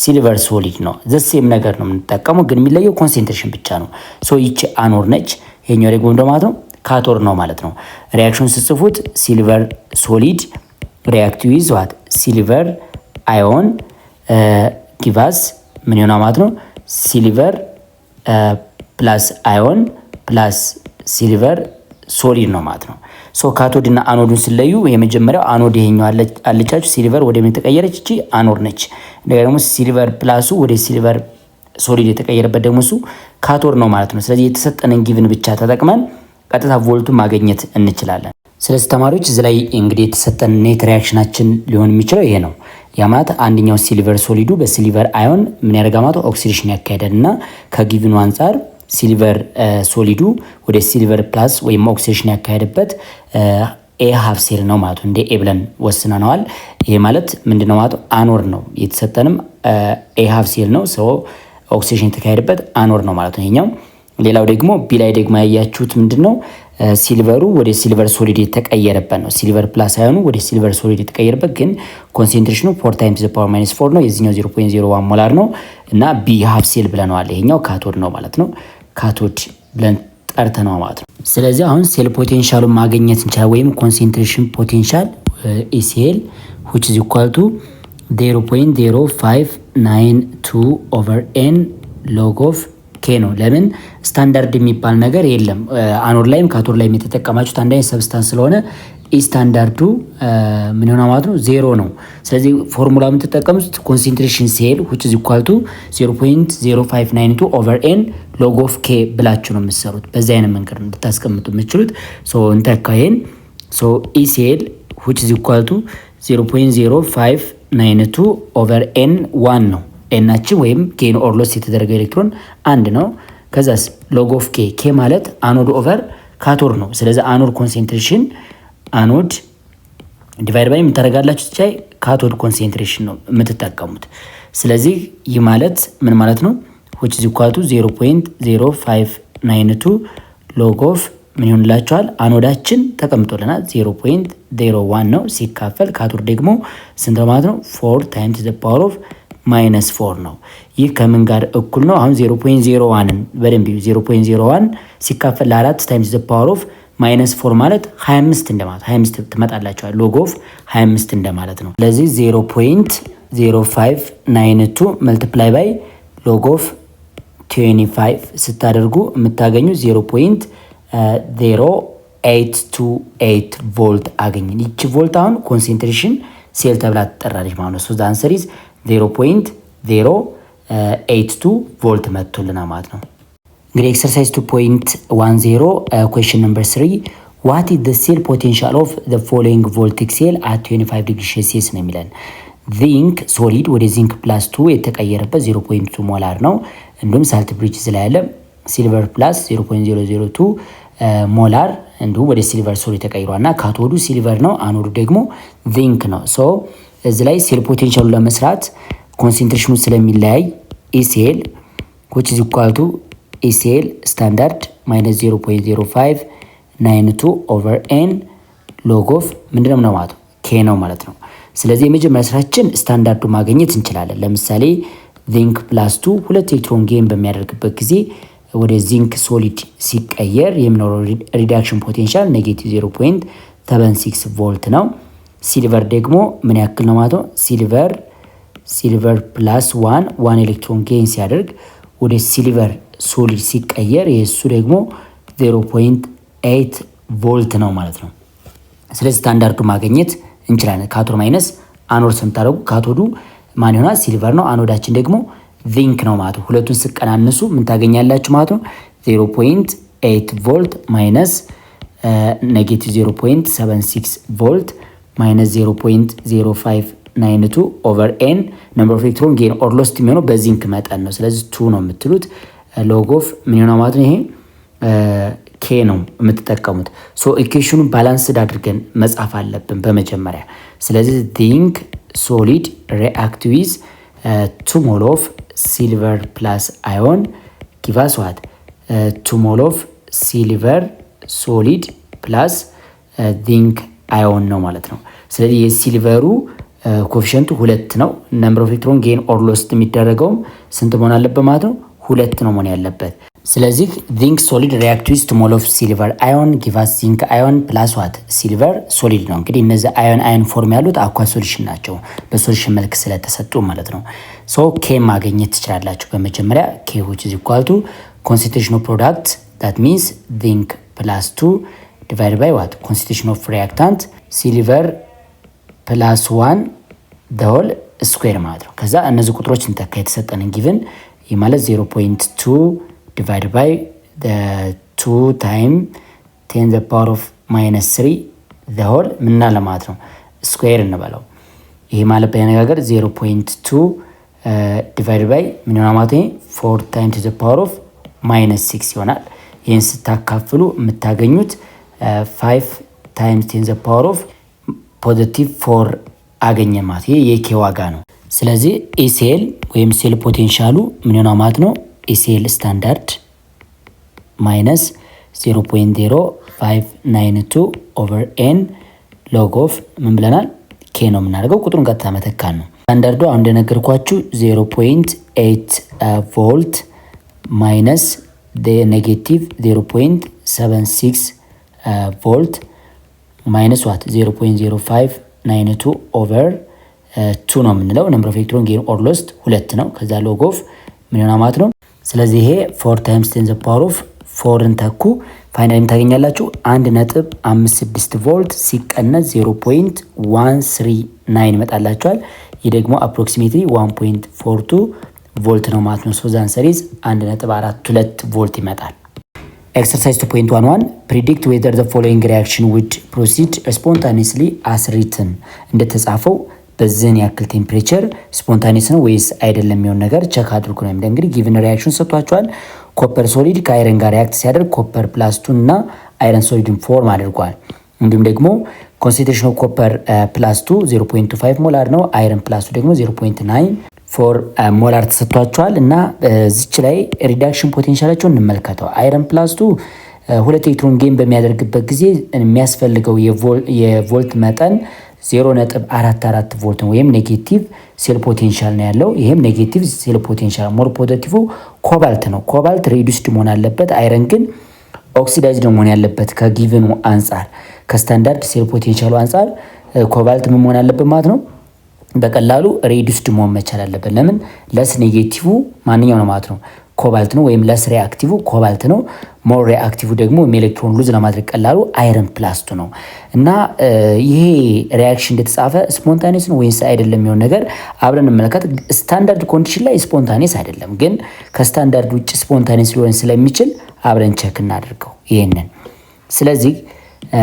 ሲልቨር ሶሊድ ነው። ዘሴም ነገር ነው የምንጠቀመው፣ ግን የሚለየው ኮንሴንትሬሽን ብቻ ነው። ሶ ይቺ አኖድ ነች፣ ይሄኛው ደግሞ እንደማለት ነው ካቶድ ነው ማለት ነው። ሪያክሽን ስጽፉት ሲልቨር ሶሊድ ሪያክት ዊዝ ዋት ሲልቨር አዮን ጊቫስ ምን ይሆናል ማለት ነው? ሲልቨር ፕላስ አዮን ፕላስ ሲልቨር ሶሊድ ነው ማለት ነው። ሶ ካቶድ እና አኖዱን ስለዩ የመጀመሪያው አኖድ ይሄኛው አለቻችሁ ሲልቨር ወደ ምን ተቀየረች? እቺ አኖድ ነች። እንደገና ደግሞ ሲልቨር ፕላሱ ወደ ሲልቨር ሶሊድ የተቀየረበት ደግሞ እሱ ካቶድ ነው ማለት ነው። ስለዚህ የተሰጠንን ጊቭን ብቻ ተጠቅመን ቀጥታ ቮልቱን ማግኘት እንችላለን። ስለዚህ ተማሪዎች እዚህ ላይ እንግዲህ የተሰጠን ኔት ሪያክሽናችን ሊሆን የሚችለው ይሄ ነው። ያ ማለት አንደኛው ሲልቨር ሶሊዱ በሲልቨር አዮን ምን ያደርጋ ማለት ኦክሲዴሽን ያካሄዳል እና ከጊቭኑ አንጻር ሲልቨር ሶሊዱ ወደ ሲልቨር ፕላስ ወይም ኦክሲዴሽን ያካሄደበት ኤ ሀፍ ሴል ነው ማለት ነው። እንደ ኤ ብለን ወስነነዋል። ይሄ ማለት ምንድነው ማለት አኖድ ነው የተሰጠንም ኤ ሀፍ ሴል ነው። ሶ ኦክሲዴሽን የተካሄደበት አኖድ ነው ማለት ነው ይሄኛው። ሌላው ደግሞ ቢ ላይ ደግሞ ያያችሁት ምንድነው ሲልቨሩ ወደ ሲልቨር ሶሊድ የተቀየረበት ነው። ሲልቨር ፕላስ አዮኑ ወደ ሲልቨር ሶሊድ የተቀየረበት ግን ኮንሴንትሬሽኑ 4 ታይምስ ዘ ፓወር ማይነስ 4 ነው። የዚህኛው 0.01 ሞላር ነው እና ቢ ሀፍ ሴል ብለነዋል። ይሄኛው ካቶድ ነው ማለት ነው። ካቶድ ብለን ጠርተነዋል ማለት ነው። ስለዚህ አሁን ሴል ፖቴንሻሉን ማግኘት እንችላለን ወይም ኮንሴንትሬሽን ፖቴንሻል ኢሲኤል which is equal to 0.0592 over n log of ኬ ነው። ለምን ስታንዳርድ የሚባል ነገር የለም። አኖድ ላይም ካቶድ ላይም የተጠቀማችሁት አንድ አይነት ሰብስታንስ ስለሆነ ስታንዳርዱ ምን ሆነ ማለት ነው? ዜሮ ነው። ስለዚህ ፎርሙላ የምትጠቀሙት ኮንሴንትሬሽን ሴል which is equal to 0.0592 over n log of k ብላችሁ ነው የምትሰሩት። በዚህ አይነት መንገድ ነው ልታስቀምጡ የምትችሉት። ሶ እንተካየን ሶ ኢ ሴል which is equal to 0.0592 over n 1 ነው። ኤናችን ወይም ጌን ኦር ሎስ የተደረገ ኤሌክትሮን አንድ ነው። ከዛስ ሎግ ኦፍ ኬ ኬ ማለት አኖድ ኦቨር ካቶድ ነው። ስለዚህ አኖድ ኮንሴንትሬሽን አኖድ ዲቫይድ ባይ የምታደርጋላችሁ ትቻይ ካቶድ ኮንሴንትሬሽን ነው የምትጠቀሙት። ስለዚህ ይህ ማለት ምን ማለት ነው? which is equal to 0.0592 ሎግ ኦፍ ምን ይሆንላችኋል? አኖዳችን ተቀምጦልናል 0.01 ነው ሲካፈል ካቶድ ደግሞ ስንት ማለት ነው? 4 ታይምስ ዘ ፓወር ኦፍ ማይነስ 4 ነው። ይህ ከምን ጋር እኩል ነው? አሁን 0.01ን በደንብ 0.01 ሲካፈል ለ4 ታይምስ ዘ ፓወር ኦፍ ማይነስ 4 ማለት 25 እንደማለት 25 ትመጣላችኋል። ሎግ ኦፍ 25 እንደማለት ነው። ስለዚህ 0.0592 መልቲፕላይ ባይ ሎግ ኦፍ 25 ስታደርጉ የምታገኙ 0.0828 ቮልት አገኘን። ይቺ ቮልት አሁን ኮንሴንትሬሽን ሴል ተብላ ትጠራለች ማለት ነው። ሶ ዘ አንሰር ኢዝ 0.082 ቮልት መጥቶልና ማለት ነው። እንግዲህ ኤክሰርሳይዝ 2.10 ኩዌስችን ነምበር 3 ዋት ኢዝ ዘ ሴል ፖቴንሻል ኦፍ ዘ ፎሎዊንግ ቮልቲክ ሴል አት 25 ዲግሪ ሴልሲየስ ነው የሚለን። ዚንክ ሶሊድ ወደ ዚንክ ፕላስ 2 የተቀየረበት 0.2 ሞላር ነው። እንዲሁም ሳልት ብሪጅ ላይ ያለ ሲልቨር ፕላስ 0.002 ሞላር እንዲሁም ወደ ሲልቨር ሶሊድ ተቀይሯል እና ካቶዱ ሲልቨር ነው፣ አኖዱ ደግሞ ዚንክ ነው። ሶ እዚህ ላይ ሴል ፖቴንሻሉ ለመስራት ኮንሰንትሬሽኑ ስለሚለያይ ኢሲኤል which is equal to ኢሲኤል ስታንዳርድ ማይነስ 0.0592 ኦቨር ኤን ሎግ ኦፍ ምንድነው ነው ማለት ኬ ነው ማለት ነው። ስለዚህ የመጀመሪያ ስራችን ስታንዳርዱ ማግኘት እንችላለን። ለምሳሌ ዚንክ ፕላስ 2 ሁለት ኤሌክትሮን ጌን በሚያደርግበት ጊዜ ወደ ዚንክ ሶሊድ ሲቀየር የሚኖረው ሪዳክሽን ፖቴንሻል ኔጌቲቭ 0.76 ቮልት ነው። ሲልቨር ደግሞ ምን ያክል ነው ማለት ነው? ሲልቨር ፕላስ 1 ኤሌክትሮን ጌን ሲያደርግ ወደ ሲልቨር ሶሊድ ሲቀየር የሱ ደግሞ 0.8 ቮልት ነው ማለት ነው። ስለዚህ ስታንዳርዱ ማግኘት እንችላለን። ካቶድ ማይነስ አኖድ ስምታረጉ ካቶዱ ማን ይሆናል? ሲልቨር ነው። አኖዳችን ደግሞ ዚንክ ነው ማለት ነው። ሁለቱን ስቀናንሱ ምን ታገኛላችሁ ማለት ነው? 0.8 ቮልት ማይነስ ኔጌቲቭ 0.76 ቮልት ማይነስ 0.0592 ኦቨር ኤን ነምበር ኦፍ ኤሌክትሮን ጌን ኦር ሎስት የሚሆነው በዚንክ መጠን ነው። ስለዚህ 2 ነው የምትሉት። ሎግ ኦፍ ምን ይሆናል ማለት ነው? ይሄ ኬ ነው የምትጠቀሙት። ሶ ኢኩዌሽኑን ባላንስድ አድርገን መጻፍ አለብን በመጀመሪያ። ስለዚህ ዚንክ ሶሊድ ሪአክት ዊዝ 2 ሞል ኦፍ ሲልቨር ፕላስ አዮን ጊቭ አስ ዋት 2 ሞል ኦፍ ሲልቨር ሶሊድ ፕላስ ዚንክ አዮን ነው ማለት ነው። ስለዚህ የሲልቨሩ ኮፊሽንቱ 2 ነው። ነምበር ኦፍ ኤሌክትሮን ጌን ኦር ሎስት የሚደረገውም ስንት መሆን አለበት ማለት ነው? 2 ነው መሆን ያለበት። ስለዚህ ዚንክ ሶሊድ ሪአክት ዊዝ 2 ሞል ኦፍ ሲልቨር አዮን ጊቭ አስ ዚንክ አዮን ፕላስ ዋት ሲልቨር ሶሊድ ነው። እንግዲህ እነዚህ አዮን ፎርም ያሉት አኳ ሶሉሽን ናቸው፣ በሶሉሽን መልክ ስለተሰጡ ማለት ነው። ሶ ኬ ማግኘት ትችላላችሁ። በመጀመሪያ ኬ which is equal to concentration of product that means zinc plus 2 divided by what concentration of reactant silver plus 1 the whole square ማለት ነው። ከዛ እነዚህ ቁጥሮች እንተካ የተሰጠንን ጊቭን ይህ ማለት 0.2 divided by the 2 time 10 the power of minus 3 the whole ምን ለማለት ነው ስኩዌር እንበለው። ይሄ ማለት በነገር 0.2 divided by ምን ማለት ነው 4 times to the power of minus 6 ይሆናል። ይሄን ስታካፍሉ የምታገኙት 5 times 10 the power of positive 4 አገኘ ማለት ይሄ የኬ ዋጋ ነው። ስለዚህ ኢሲኤል ወይም ሴል ፖቴንሻሉ ምን ይሆናል ማለት ነው? ኢሲኤል ስታንዳርድ ማይነስ 0.0592 ኦቨር ኤን ሎግ ኦፍ ምን ብለናል? ኬ ነው የምናደርገው። ቁጥሩን ቀጥታ መተካን ነው። ስታንዳርዱ አሁን እንደነገርኳችሁ 0.8 ቮልት ማይነስ ኔጌቲቭ 0.76 ቮልት ማይነስ ዋት 0.0592 ኦቨር 2 ነው የምንለው። ነምበር ኦፍ ኤሌክትሮን ጌን ኦር ሎስት 2 ነው። ከዛ ሎግ ኦፍ ምን ይሆናል ማለት ነው? ስለዚህ ይሄ 4 ታይምስ 10 ዘ ፓወር ኦፍ 4ን ተኩ ፋይናሊ ታገኛላችሁ 1.56 ቮልት ሲቀነስ 0.139 ይመጣላችኋል። ይህ ደግሞ አፕሮክሲሜትሊ 1.42 ቮልት ነው ማለት ነው። ሶ ዘ አንሰር ኢዝ 1.42 ቮልት ይመጣል። ኤክሰርሳይዝ 2.11 predict whether the following reaction would proceed spontaneously as written እንደተጻፈው በዚህን ያክል ቴምፕሬቸር ስፖንታኒየስ ነው ወይስ አይደለም የሚሆን ነገር ቸክ አድርጉ ነው የሚለው። እንግዲህ ጊቭን ሪአክሽን ሰጥቷቸዋል። ኮፐር ሶሊድ ከአይረን ጋር ሪአክት ሲያደርግ ኮፐር ፕላስ 2 እና አይረን ሶሊድን ፎርም አድርጓል። እንዲሁም ደግሞ ኮንሰንትሬሽን ኦፍ ኮፐር ፕላስ 2 0.25 ሞላር ነው። አይረን ፕላስ 2 ደግሞ 0.94 ሞላር ተሰጥቷቸዋል። እና እዚች ላይ ሪዳክሽን ፖቴንሻላቸውን እንመልከተው። አይረን ፕላስ 2 ሁለት ኤሌክትሮን ጌን በሚያደርግበት ጊዜ የሚያስፈልገው የቮልት መጠን 0.44 ቮልት ወይም ኔጌቲቭ ሴል ፖቴንሻል ነው ያለው። ይሄም ኔጌቲቭ ሴል ፖቴንሻል ሞር ፖዚቲቭ ኮባልት ነው። ኮባልት ሬዱስድ መሆን አለበት። አይረን ግን ኦክሲዳይዝድ መሆን ያለበት ከጊቭኑ አንጻር ከስታንዳርድ ሴል ፖቴንሻሉ አንጻር ኮባልት ምን መሆን አለበት ማለት ነው? በቀላሉ ሬዱስድ መሆን መቻል አለበት። ለምን? ለስ ኔጌቲቭ ማንኛው ነው ማለት ነው ኮባልት ነው፣ ወይም ለስ ሪአክቲቭ ኮባልት ነው። ሞር ሪአክቲቭ ደግሞ ኤሌክትሮን ሉዝ ለማድረግ ቀላሉ አይረን ፕላስ 2 ነው። እና ይሄ ሪአክሽን እንደተጻፈ ስፖንታኒየስ ነው ወይስ አይደለም የሚሆን ነገር አብረን እንመለከት። ስታንዳርድ ኮንዲሽን ላይ ስፖንታኒየስ አይደለም፣ ግን ከስታንዳርድ ውጭ ስፖንታኒየስ ሊሆን ስለሚችል አብረን ቼክ እናድርገው ይሄንን። ስለዚህ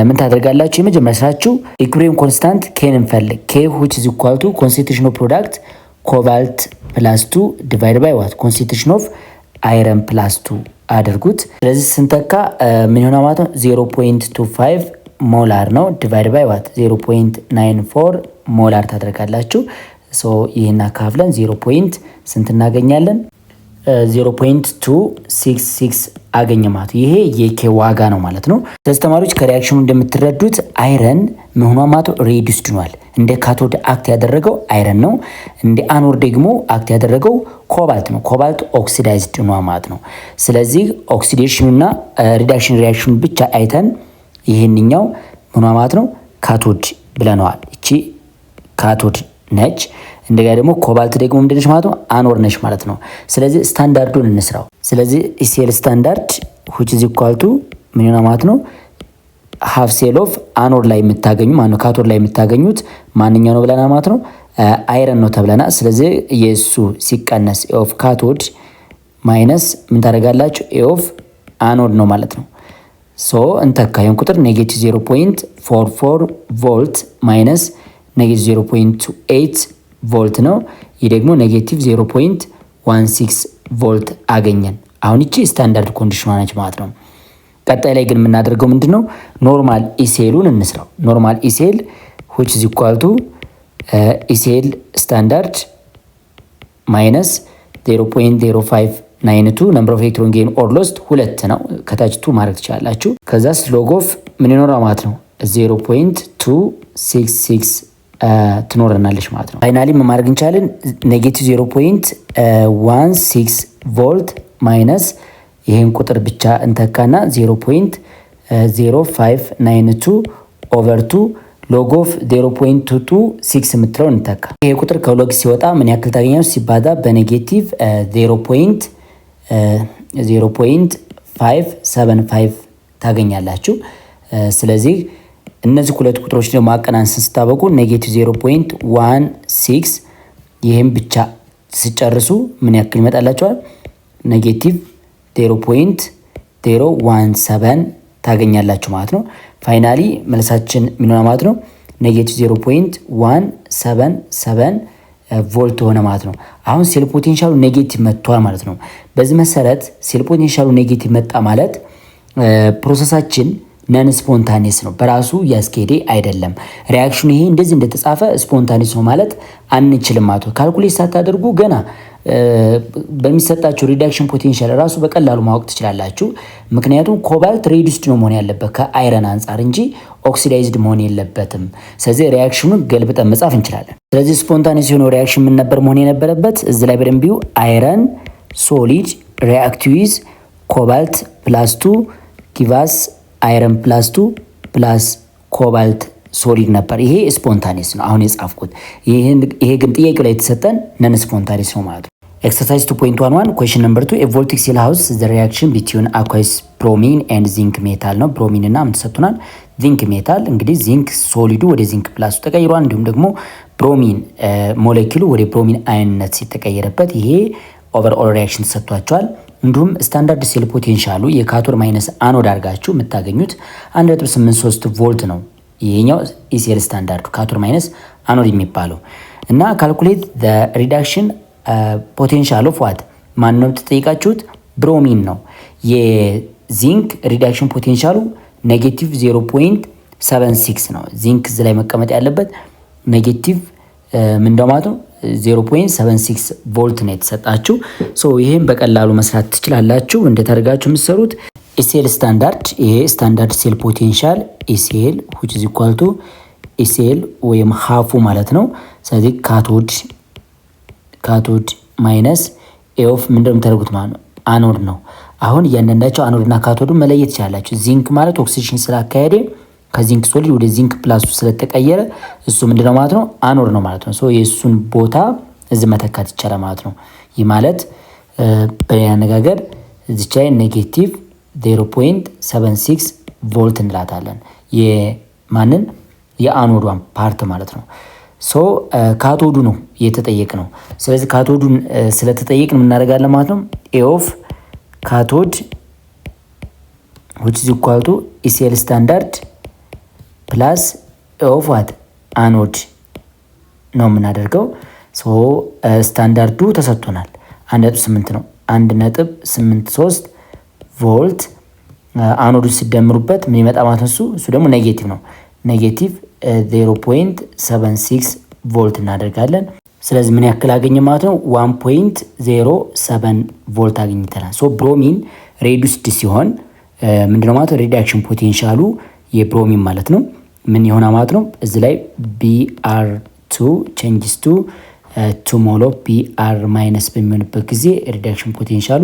ምን ታደርጋላችሁ? የመጀመሪያ ስራችሁ ኢኩሊብሪየም ኮንስታንት ኬን እንፈልግ። ኬ which is equal to concentration of product ኮባልት ፕላስ 2 divided by what concentration of አይረን ፕላስ 2 አድርጉት። ስለዚህ ስንተካ ምን ይሆናል ማለት ነው? 0.25 ሞላር ነው ዲቫይድ ባይ ዋት 0.94 ሞላር ታደርጋላችሁ። ይህን አካፍለን 0 ስንት እናገኛለን? 0.266 አገኘ ማለት ይሄ የኬ ዋጋ ነው ማለት ነው። ስለዚህ ተማሪዎች ከሪያክሽኑ እንደምትረዱት አይረን ምን ሆኗል ማለት ሬዲዩስድ ሆኗል። እንደ ካቶድ አክት ያደረገው አይረን ነው። እንደ አኖድ ደግሞ አክት ያደረገው ኮባልት ነው። ኮባልት ኦክሲዳይዝድ ሆኗል ማለት ነው። ስለዚህ ኦክሲዴሽኑና ሪዳክሽን ሪያክሽኑ ብቻ አይተን ይሄንኛው ምን ሆኗል ማለት ነው ካቶድ ብለነዋል። እቺ ካቶድ ነች። እንደገና ደግሞ ኮባልት ደግሞ ምንድነች ማለት ነው አኖድ ነች ማለት ነው። ስለዚህ ስታንዳርዱን እንስራው። ስለዚህ ኢሲኤል ስታንዳርድ which is equal to ምን ይሆናል ማለት ነው ሃፍ ሴል ኦፍ አኖድ ላይ የምታገኙ ማለት ነው ካቶድ ላይ የምታገኙት ማንኛው ነው ብለና ማለት ነው አይረን ነው ተብለና። ስለዚህ የሱ ሲቀነስ ኤ ኦፍ ካቶድ ማይነስ ምን ታደርጋላችሁ ኤ ኦፍ አኖድ ነው ማለት ነው። እንተካየን ቁጥር ኔጌቲቭ 0.44 ቮልት ማይነስ ኔጌቲቭ 0.28 ቮልት ነው። ይህ ደግሞ ኔጌቲቭ 0.16 ቮልት አገኘን። አሁን እቺ ስታንዳርድ ኮንዲሽኗ ነች ማለት ነው። ቀጣይ ላይ ግን የምናደርገው ምንድነው ኖርማል ኢሴሉን እንስራው። ኖርማል ኢሴል which is equal to ኢሴል ስታንዳርድ ማይነስ 0.0592 ነምበር ኦፍ ኤሌክትሮን ጌን ኦር ሎስት 2 ነው። ከታች 2 ማድረግ ትችላላችሁ። ከዛስ ሎግ ኦፍ ምን ይኖራል ማለት ነው 0.266 ትኖረናለች ማለት ነው። ፋይናሊ ምን ማድረግ እንችላለን ኔጌቲቭ 0.16 ቮልት ማይነስ ይሄን ቁጥር ብቻ እንተካና 0.0592 ኦቨር 2 ሎግ ኦፍ 0.226 የምትለው እንተካ። ይሄ ቁጥር ከሎግ ሲወጣ ምን ያክል ታገኛችሁ ሲባዛ በኔጌቲቭ 0.575 ታገኛላችሁ። ስለዚህ እነዚህ ሁለት ቁጥሮች ደግሞ አቀናንሰን ስታበቁ ኔጌቲቭ 0.16 ይሄን ብቻ ሲጨርሱ ምን ያክል ይመጣላችኋል ኔጌቲቭ 0.017 ታገኛላችሁ ማለት ነው። ፋይናሊ መልሳችን ምን ሆነ ማለት ነው ኔጌቲቭ 0.177 ቮልት ሆነ ማለት ነው። አሁን ሴል ፖቴንሻሉ ኔጌቲቭ መጥቷል ማለት ነው። በዚህ መሰረት ሴል ፖቴንሻሉ ኔጌቲቭ መጣ ማለት ፕሮሰሳችን ነን ስፖንታኒየስ ነው፣ በራሱ ያስኬደ አይደለም። ሪያክሽኑ ይሄ እንደዚህ እንደተጻፈ ስፖንታኒየስ ነው ማለት አንችልም ማለት ነው። ካልኩሌት ሳታደርጉ ገና በሚሰጣችሁ ሪዳክሽን ፖቴንሻል ራሱ በቀላሉ ማወቅ ትችላላችሁ። ምክንያቱም ኮባልት ሬዲዩስድ ነው መሆን ያለበት ከአይረን አንጻር እንጂ ኦክሲዳይዝድ መሆን የለበትም። ስለዚህ ሪያክሽኑን ገልብጠን መጻፍ እንችላለን። ስለዚህ ስፖንታኒየስ የሆነው ሪያክሽን ምን ነበር መሆን የነበረበት? እዚህ ላይ በደንብ ይዩ። አይረን ሶሊድ ሪአክት ዊዝ ኮባልት ፕላስ 2 ጊቫስ አይረን ፕላስ 2 ፕላስ ኮባልት ሶሊድ ነበር። ይሄ ስፖንታኒየስ ነው አሁን የጻፍኩት። ይሄ ግን ጥያቄው ላይ የተሰጠን ነን ስፖንታኒየስ ነው ማለት ነው። ኤክሰርሳይዝ 2.11 ኩዌስችን ነምበር 2 ኤ ቮልቲክ ሴል ሃውስ ዘ ሪአክሽን ቢትዊን አኳስ ብሮሚን ኤንድ ዚንክ ሜታል ነው። ብሮሚን እና ምን ተሰጥቶናል? ዚንክ ሜታል። እንግዲህ ዚንክ ሶሊዱ ወደ ዚንክ ፕላሱ ተቀይሯል። እንዲሁም ደግሞ ብሮሚን ሞሌኪሉ ወደ ብሮሚን አይንነት ሲተቀየረበት ይሄ ኦቨርኦል ሪአክሽን ተሰጥቷቸዋል። እንዲሁም ስታንዳርድ ሴል ፖቴንሻሉ የካቶድ ማይነስ አኖድ አድርጋችሁ የምታገኙት 1.83 ቮልት ነው። ይሄኛው ኢሲኤል ስታንዳርዱ ካቶድ ማይነስ አኖድ የሚባለው እና ካልኩሌት ዘ ሪዳክሽን ፖቴንሻል ኦፍ ዋት ማን ነው ተጠይቃችሁት? ብሮሚን ነው። የዚንክ ሪዳክሽን ፖቴንሻሉ ኔጌቲቭ 0.76 ነው። ዚንክ እዚህ ላይ መቀመጥ ያለበት ኔጌቲቭ ምን እንደማለት ነው 0.76 ቮልት ነው የተሰጣችሁ። ይሄን በቀላሉ መስራት ትችላላችሁ። እንደታደርጋችሁ የምትሰሩት ኢሲኤል ስታንዳርድ ይሄ ስታንዳርድ ሴል ፖቴንሻል ኢሲኤል which is equal to ኢሲኤል ወይም ሃፉ ማለት ነው። ስለዚህ ካቶድ ማይነስ ኤ ኦፍ ምንድነው የምታደርጉት ማለት ነው አኖድ ነው። አሁን እያንዳንዳቸው አኖድና ካቶዱን መለየት ትችላላችሁ። ዚንክ ማለት ኦክሲጅን ስላካሄደ ከዚንክ ሶሊድ ወደ ዚንክ ፕላስ ስለተቀየረ እሱ ምንድነው ማለት ነው አኖድ ነው ማለት ነው። የእሱን ቦታ እዚህ መተካት ይቻላል ማለት ነው። ይህ ማለት በሌላ አነጋገር እዚች ላይ ኔጌቲቭ 0.76 ቮልት እንላታለን። የማንን የአኖዷን ፓርት ማለት ነው። ካቶዱ ነው የተጠየቅ ነው። ስለዚህ ካቶዱን ስለተጠየቅን እናደርጋለን ማለት ነው ኤ ኦፍ ካቶድ which is equal to ኢሲኤል ስታንዳርድ ፕላስ ኤ ኦፍ ዋት አኖድ ነው የምናደርገው። ስታንዳርዱ ተሰጥቶናል 1.8 ነው 1.83 ቮልት። አኖዱ ሲደምሩበት ምን ይመጣ ማለት ነው? እሱ ደግሞ ኔጌቲቭ ነው። ኔጌቲቭ 0.76 ቮልት እናደርጋለን። ስለዚህ ምን ያክል አገኘ ማለት ነው? 1.07 ቮልት አግኝተናል። ሶ ብሮሚን ሬዱስድ ሲሆን ምንድነው ማለት ነው? ሪዳክሽን ፖቴንሻሉ የብሮሚን ማለት ነው ምን ይሆና ማለት ነው? እዚህ ላይ Br2 changes to 2 ሞል ኦፍ Br ማይነስ በሚሆንበት ጊዜ ሪዳክሽን ፖቴንሻሉ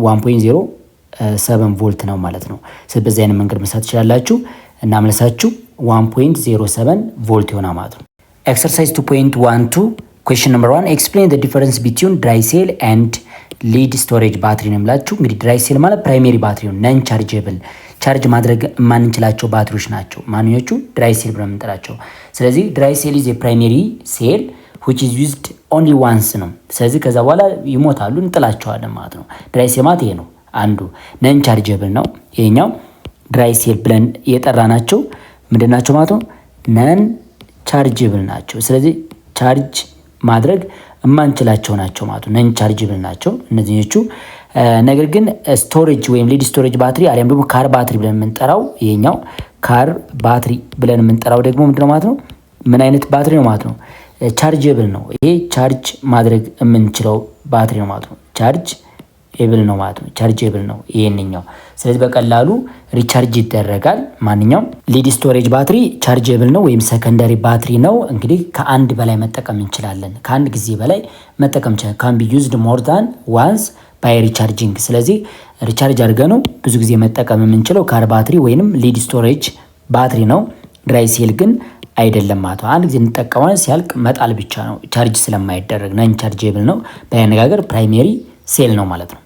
1.07 ቮልት ነው ማለት ነው። ስለዚህ በዚህ አይነት መንገድ መስራት ትችላላችሁ እና መልሳችሁ 1.07 ቮልት ይሆና ማለት ነው። ኤክሰርሳይዝ 2.12 question number 1 explain the difference between dry cell and lead storage battery ነው የምላችሁ። እንግዲህ dry cell ማለት ፕራይሜሪ ባትሪ ነው፣ ነን ቻርጀብል ቻርጅ ማድረግ የማንችላቸው ባትሪዎች ናቸው። ማንኞቹ ድራይ ሴል ብለን የምንጠራቸው። ስለዚህ ድራይ ሴል ኢዝ የፕራይሜሪ ሴል which is used only once ነው። ስለዚህ ከዛ በኋላ ይሞታሉ፣ እንጥላቸዋለን ማለት ነው። ድራይ ሴል ማለት ይሄ ነው አንዱ። ነን ቻርጀብል ነው ይሄኛው። ድራይ ሴል ብለን የጠራናቸው ምንድን ናቸው ማለት ነው? ነን ቻርጀብል ናቸው። ስለዚህ ቻርጅ ማድረግ የማንችላቸው ናቸው ማለት ነው። ነን ቻርጀብል ናቸው እነዚህኞቹ። ነገር ግን ስቶሬጅ ወይም ሊድ ስቶሬጅ ባትሪ አሊያም ደግሞ ካር ባትሪ ብለን የምንጠራው ይሄኛው ካር ባትሪ ብለን የምንጠራው ደግሞ ምንድነው ማለት ነው? ምን አይነት ባትሪ ነው ማለት ነው? ቻርጀብል ነው። ይሄ ቻርጅ ማድረግ የምንችለው ባትሪ ነው ማለት ነው። ቻርጅ ኤብል ነው ማለት ነው። ቻርጀብል ነው ይሄንኛው። ስለዚህ በቀላሉ ሪቻርጅ ይደረጋል። ማንኛውም ሊድ ስቶሬጅ ባትሪ ቻርጀብል ነው ወይም ሰከንደሪ ባትሪ ነው። እንግዲህ ከአንድ በላይ መጠቀም እንችላለን። ከአንድ ጊዜ በላይ መጠቀም እንችላለን። ካን ቢ ዩዝድ ሞር ዳን ዋንስ ባይ ሪቻርጂንግ። ስለዚህ ሪቻርጅ አድርገ ነው ብዙ ጊዜ መጠቀም የምንችለው ካር ባትሪ ወይንም ሊድ ስቶሬጅ ባትሪ ነው። ድራይ ሴል ግን አይደለም ማለት ነው። አንድ ጊዜ እንጠቀማለን፣ ሲያልቅ መጣል ብቻ ነው፣ ቻርጅ ስለማይደረግ ነን ቻርጀብል ነው። በአነጋገር ፕራይሜሪ ሴል ነው ማለት ነው።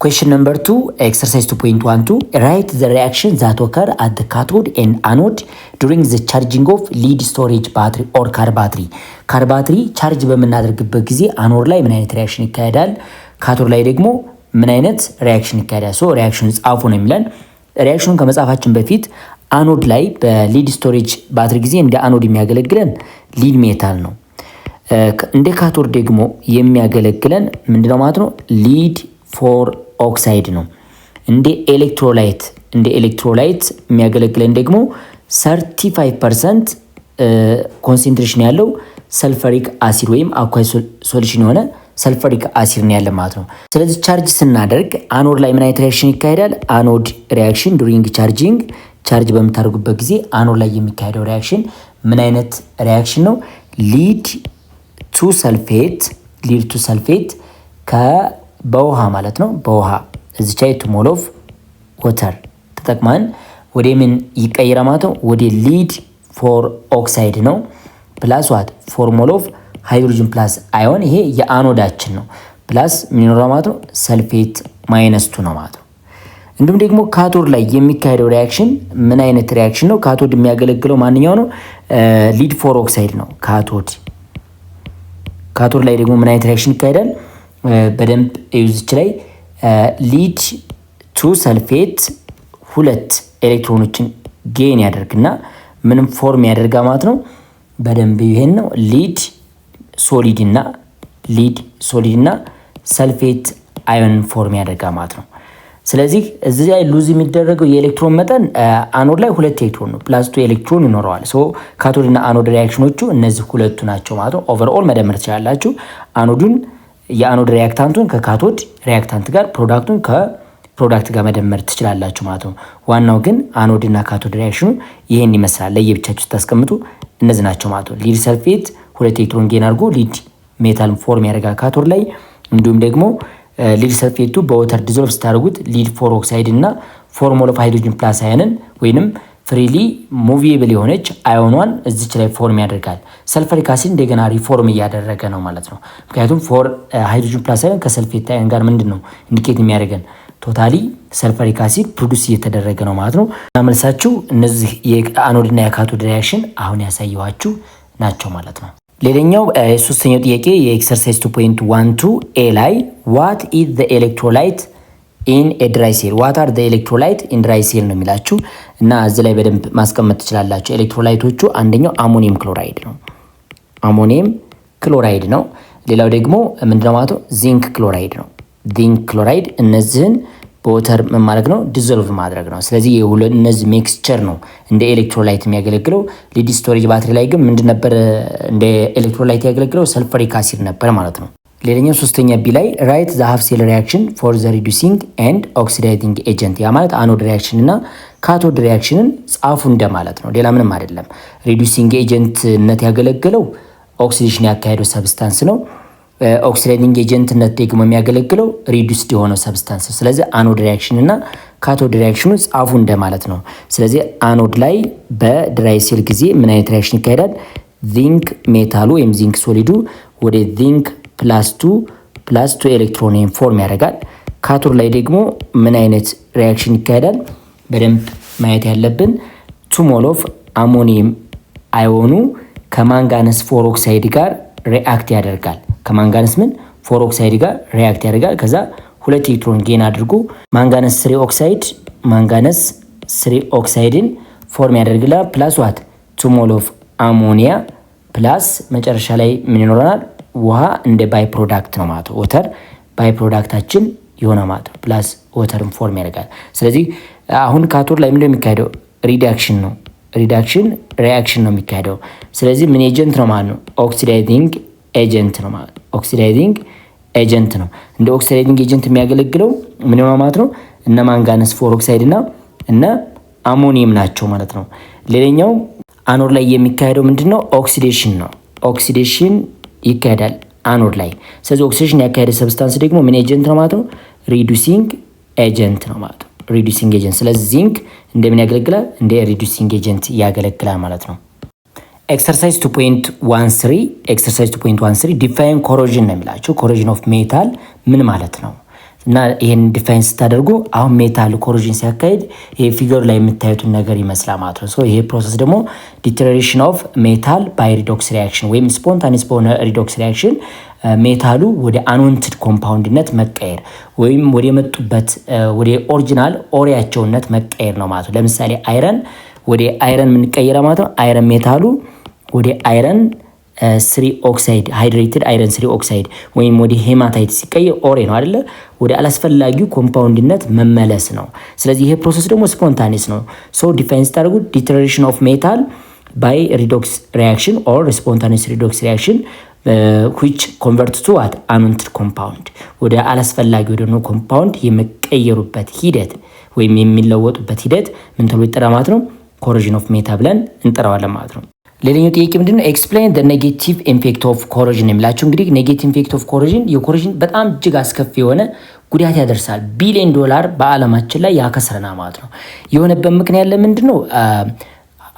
Question number 2 exercise 2.12 write the reaction that occur at the cathode and anode during the charging of lead storage battery or car battery. ካር ባትሪ ቻርጅ በምናደርግበት ጊዜ አኖድ ላይ ምን አይነት ሪያክሽን ይካሄዳል፣ ካቶድ ላይ ደግሞ ምን አይነት ሪያክሽን ይካሄዳል። ሶ ሪያክሽኑ ጻፉ ነው የሚለን። ሪያክሽኑን ከመጻፋችን በፊት አኖድ ላይ በሊድ ስቶሬጅ ባትሪ ጊዜ እንደ አኖድ የሚያገለግለን ሊድ ሜታል ነው። እንደ ካቶድ ደግሞ የሚያገለግለን ምንድነው ማለት ነው? ሊድ ፎር ኦክሳይድ ነው። እንደ ኤሌክትሮላይት የሚያገለግለን ደግሞ 35% ኮንሰንትሬሽን ያለው ሰልፈሪክ አሲድ ወይም አኳይ ሶሉሽን የሆነ ሰልፈሪክ አሲድ ነው ያለ ማለት ነው። ስለዚህ ቻርጅ ስናደርግ አኖድ ላይ ምን አይነት ሪያክሽን ይካሄዳል? አኖድ ሪያክሽን ዱሪንግ ቻርጂንግ፣ ቻርጅ በምታደርጉበት ጊዜ አኖድ ላይ የሚካሄደው ሪያክሽን ምን አይነት ሪያክሽን ነው? ሊድ ቱ ሰልፌት በውሃ ማለት ነው። በውሃ እዚች ላይ 2 ሞል ኦፍ ወተር ተጠቅመን ወደ ምን ይቀይራ ማለት ነው? ወደ ሊድ ፎር ኦክሳይድ ነው። ፕላስ ዋት 4 ሞል ኦፍ ሃይድሮጅን ፕላስ አዮን፣ ይሄ የአኖዳችን ነው። ፕላስ ምን ይኖራል ማለት ነው? ሰልፌት -2 ነው ማለት ነው። እንዲሁም ደግሞ ካቶድ ላይ የሚካሄደው ሪያክሽን ምን አይነት ሪያክሽን ነው? ካቶድ የሚያገለግለው ማንኛው ነው? ሊድ ፎር ኦክሳይድ ነው። ካቶድ ላይ ደግሞ ምን አይነት ሪያክሽን ይካሄዳል? በደንብ እዩዝች ላይ ሊድ ቱ ሰልፌት 2 ኤሌክትሮኖችን ጌን ያደርግና ምንም ፎርም ያደርጋ ማለት ነው። በደንብ ይሄን ነው ሊድ ሶሊድ እና ሰልፌት አዮን ፎርም ያደርጋ ማለት ነው። ስለዚህ እዚህ ላይ ሉዝ የሚደረገው የኤሌክትሮን መጠን አኖድ ላይ 2 ኤሌክትሮን ነው፣ ፕላስ 2 ኤሌክትሮን ይኖረዋል። ሶ ካቶድ እና አኖድ ሪያክሽኖቹ እነዚህ ሁለቱ ናቸው ማለት ነው። ኦቨርኦል መደመር ትችላላችሁ። የአኖድ ሪያክታንቱን ከካቶድ ሪያክታንት ጋር፣ ፕሮዳክቱን ከፕሮዳክት ጋር መደመር ትችላላችሁ ማለት ነው። ዋናው ግን አኖድ እና ካቶድ ሪያክሽኑ ይሄን ይመስላል። ለየብቻችሁ ስታስቀምጡ እነዚህ ናቸው ማለት ነው። ሊድ ሰልፌት 2 ኤሌክትሮን ጌን አድርጎ ሊድ ሜታል ፎርም ያደርጋል ካቶድ ላይ። እንዲሁም ደግሞ ሊድ ሰልፌቱ በወተር ዲዞልቭ ስታደርጉት ሊድ ፎር ኦክሳይድ እና 4 ሞል ኦፍ ሃይድሮጅን ፕላስ አዮንን ወይንም ፍሪሊ ሙቪብል የሆነች አዮኗን እዚች ላይ ፎርም ያደርጋል። ሰልፈሪክ አሲድ እንደገና ሪፎርም እያደረገ ነው ማለት ነው። ምክንያቱም ፎር ሃይድሮጅን ፕላስ አዮን ከሰልፌት አዮን ጋር ምንድን ነው ኢንዲኬት የሚያደርገን? ቶታሊ ሰልፈሪክ አሲድ ፕሮዱስ እየተደረገ ነው ማለት ነው። መልሳችሁ እነዚህ የአኖድና የካቶድ ሪያክሽን አሁን ያሳየኋችሁ ናቸው ማለት ነው። ሌላኛው ሶስተኛው ጥያቄ የኤክሰርሳይዝ 2.12 ኤ ላይ ዋት ኢዝ ዘ ኤሌክትሮላይት ኢን ኤ ድራይ ሴል ዋት አር ዘ ኤሌክትሮላይት ኢን ድራይ ሴል ነው የሚላችሁ እና እዚህ ላይ በደንብ ማስቀመጥ ትችላላችሁ። ኤሌክትሮላይቶቹ አንደኛው አሞኒየም ክሎራይድ ነው። ሌላው ደግሞ ምንድነው ማለት ነው? ዚንክ ክሎራይድ ነው። ዚንክ ክሎራይድ እነዚህን በወተር ምን ማድረግ ነው? ዲዞልቭ ማድረግ ነው። ስለዚህ እነዚህ ሜክስቸር ነው እንደ ኤሌክትሮላይት የሚያገለግለው። ሊድ ስቶሬጅ ባትሪ ላይ ግን ምንድን ነበር እንደ ኤሌክትሮላይት ያገለግለው? ሰልፈሪክ አሲድ ነበር ማለት ነው። ሌላኛው ሶስተኛ ቢ ላይ ራይት ዘ ሃፍ ሴል ሪያክሽን ፎር ዘ ሪዱሲንግ ኤንድ ኦክሲዳይዚንግ ኤጀንት። ያ ማለት አኖድ ሪያክሽን እና ካቶድ ሪያክሽንን ጻፉ እንደማለት ነው። ሌላ ምንም አይደለም። ሪዱሲንግ ኤጀንትነት ያገለግለው ኦክሲዴሽን ያካሄደው ሰብስታንስ ነው። ኦክሲዳይዚንግ ኤጀንትነት ደግሞ የሚያገለግለው ሪዱስድ የሆነው ሰብስታንስ ነው። ስለዚህ አኖድ ሪያክሽን እና ካቶድ ሪያክሽኑ ጻፉ እንደማለት ነው። ስለዚህ አኖድ ላይ በድራይ ሴል ጊዜ ምን አይነት ሪያክሽን ይካሄዳል? ዚንክ ሜታሉ ወይም ዚንክ ሶሊዱ ወደ ዚንክ ፕላስ 2 ኤሌክትሮን ፎርም ያደርጋል። ካቶድ ላይ ደግሞ ምን አይነት ሪያክሽን ይካሄዳል? በደንብ ማየት ያለብን 2 ሞል ኦፍ አሞኒየም አዮኑ ከማንጋነስ ፎሮክሳይድ ጋር ሪአክት ያደርጋል። ከማንጋነስ ፎሮክሳይድ ጋር ሪአክት ያደርጋል። ከዛ 2 ኤሌክትሮን ጌን አድርጎ ማንጋነስ 3 ኦክሳይድን ፎርም ያደርግላል። ፕላስ 2 ሞል ኦፍ አሞኒያ ፕላስ መጨረሻ ላይ ምን ይኖረናል? ውሃ እንደ ባይ ፕሮዳክት ነው ማለት ነው። ወተር ባይ ፕሮዳክታችን የሆነ ማለት ነው። ፕላስ ወተርን ፎርም ያደርጋል። ስለዚህ አሁን ካቶድ ላይ ምንድነው የሚካሄደው? ሪዳክሽን ነው። ሪአክሽን ነው የሚካሄደው። ስለዚህ ምን ኤጀንት ነው ማለት ነው? ኦክሲዳይዚንግ ኤጀንት ነው ማለት ነው። ኦክሲዳይዚንግ ኤጀንት ነው። እንደ ኦክሲዳይዚንግ ኤጀንት የሚያገለግለው ምን ነው ማለት ነው? እነ ማንጋነስ ፎሮክሳይድ እና እነ አሞኒየም ናቸው ማለት ነው። ሌላኛው አኖድ ላይ የሚካሄደው ምንድነው? ኦክሲዴሽን ነው። ኦክሲዴሽን ይካሄዳል አኖድ ላይ። ስለዚህ ኦክሲዴሽን ያካሄደ ሰብስታንስ ደግሞ ምን ኤጀንት ነው ማለት ነው? ሪዱሲንግ ኤጀንት ነው ማለት ነው። ሪዱሲንግ ኤጀንት። ስለዚህ ዚንክ እንደምን ያገለግላል? እንደ ሪዱሲንግ ኤጀንት ያገለግላል ማለት ነው። ኤክሰርሳይዝ 2.13 ዲፋይን ኮሮዥን ነው የሚላቸው። ኮሮዥን ኦፍ ሜታል ምን ማለት ነው? እና ይሄን ዲፋይን ስታደርጉ አሁን ሜታል ኮሮዥን ሲያካሄድ ይሄ ፊገር ላይ የምታዩትን ነገር ይመስላል ማለት ነው። ይሄ ፕሮሰስ ደግሞ ዲተሬሽን ኦፍ ሜታል ባይ ሪዶክስ ሪያክሽን ወይም ስፖንታኒስ በሆነ ሪዶክስ ሪያክሽን ሜታሉ ወደ አንወንትድ ኮምፓውንድነት መቀየር ወይም ወደ መጡበት ወደ ኦሪጂናል ኦሪያቸውነት መቀየር ነው ማለት ነው። ለምሳሌ አይረን ወደ አይረን ምን ቀየረ ማለት ነው? አይረን ሜታሉ ወደ አይረን 3 ኦክሳይድ ሃይድሬትድ አይረን 3 ኦክሳይድ ወይም ወደ ሄማታይት ሲቀየር ኦሬ ነው አይደለ? ወደ አላስፈላጊው ኮምፓውንድነት መመለስ ነው። ስለዚህ ይሄ ፕሮሰስ ደግሞ ስፖንታኒስ ነው። ዲፋይን ስታደርጉ ዲተሬሽን ኦፍ ሜታል ባይ ሪዶክስ ሪያክሽን ኦር ስፖንታኒስ ሪዶክስ ሪያክሽን which convert to what unwanted compound ወደ አላስፈላጊ ወደ ነው ኮምፓውንድ የመቀየሩበት ሂደት ወይም የሚለወጡበት ሂደት ምን ተብሎ ይጠራል ማለት ነው? ኮሮዥን ኦፍ ሜታ ብለን እንጠራዋለን ማለት ነው። ሌላኛው ጥያቄ ምንድነው? ኤክስፕሌን ዘ ኔጌቲቭ ኢምፓክት ኦፍ ኮሮዥን የሚላቸው እንግዲህ ኔጌቲቭ ኢምፓክት ኦፍ ኮሮዥን የኮሮዥን በጣም እጅግ አስከፊ የሆነ ጉዳት ያደርሳል። $1 ቢሊዮን በአለማችን ላይ ያከስረናል ማለት ነው። የሆነበት ምክንያት ለምንድነው?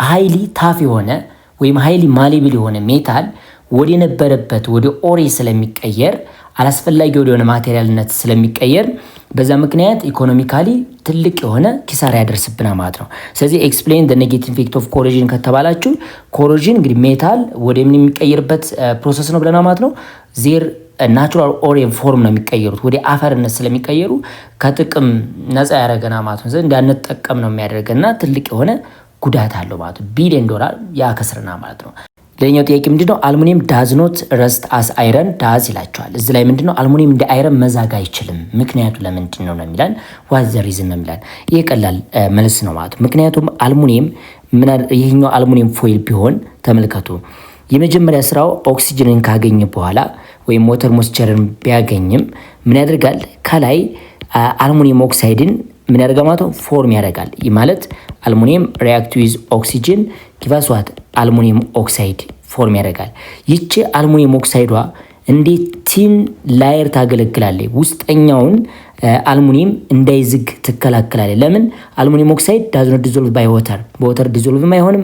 ሃይሊ ታፍ የሆነ ወይም ሃይሊ ማሌብል የሆነ ሜታል ወደ ነበረበት ወደ ኦሬ ስለሚቀየር አላስፈላጊ ወደ ማቴሪያልነት ስለሚቀየር በዛ ምክንያት ኢኮኖሚካሊ ትልቅ የሆነ ኪሳራ ያደርስብናል ማለት ነው። ስለዚህ ኤክስፕሌን ዘ ኔጌቲቭ ኢፌክት ኦፍ ኮሮዥን ከተባላችሁ ኮሮዥን እንግዲህ ሜታል ወደ ምን የሚቀየርበት ፕሮሰስ ነው ብለና ማለት ነው። ዜር ናቹራል ኦሬ ፎርም ነው የሚቀየሩት ወደ አፈርነት ስለሚቀየሩ ከጥቅም ነፃ ያደርገናል ማለት ነው። ስለዚህ እንዳንጠቀም ነው የሚያደርገና ትልቅ የሆነ ጉዳት አለው ማለት ነው። $1 ቢሊዮን ያከስረናል ማለት ነው። ሌላኛው ጥያቄ ምንድነው? አልሙኒየም ዳዝ ኖት ረስት አስ አይረን ዳዝ ይላቸዋል። እዚህ ላይ ምንድነው? አልሙኒየም እንደ አይረን መዛግ አይችልም። ምክንያቱ ለምንድን ነው የሚላል? ዋት ዘ ሪዝን ነው የሚላል። ይሄ ቀላል መልስ ነው ማለት ነው። ምክንያቱም አልሙኒየም ይሄኛው አልሙኒየም ፎይል ቢሆን ተመልከቱ፣ የመጀመሪያ ስራው ኦክሲጅንን ካገኘ በኋላ ወይም ሞተር ሞስቸርን ቢያገኝም ምን ያደርጋል? ከላይ አልሙኒየም ኦክሳይድን ምን ያደርጋል ማለት ነው? ፎርም ያደርጋል። ይህ ማለት አልሙኒየም ሪአክት ዊዝ ኦክሲጅን ጊቫስ ዋት አልሙኒየም ኦክሳይድ ፎርም ያደርጋል። ይቺ አልሙኒየም ኦክሳይዷ እንዴት ቲን ላየር ታገለግላለች? ውስጠኛውን አልሙኒየም እንዳይዝግ ትከላከላለች። ለምን? አልሙኒየም ኦክሳይድ ዳዝ ኖት ዲዞልቭ ባይ ዋተር፣ በዋተር ዲዞልቭ አይሆንም።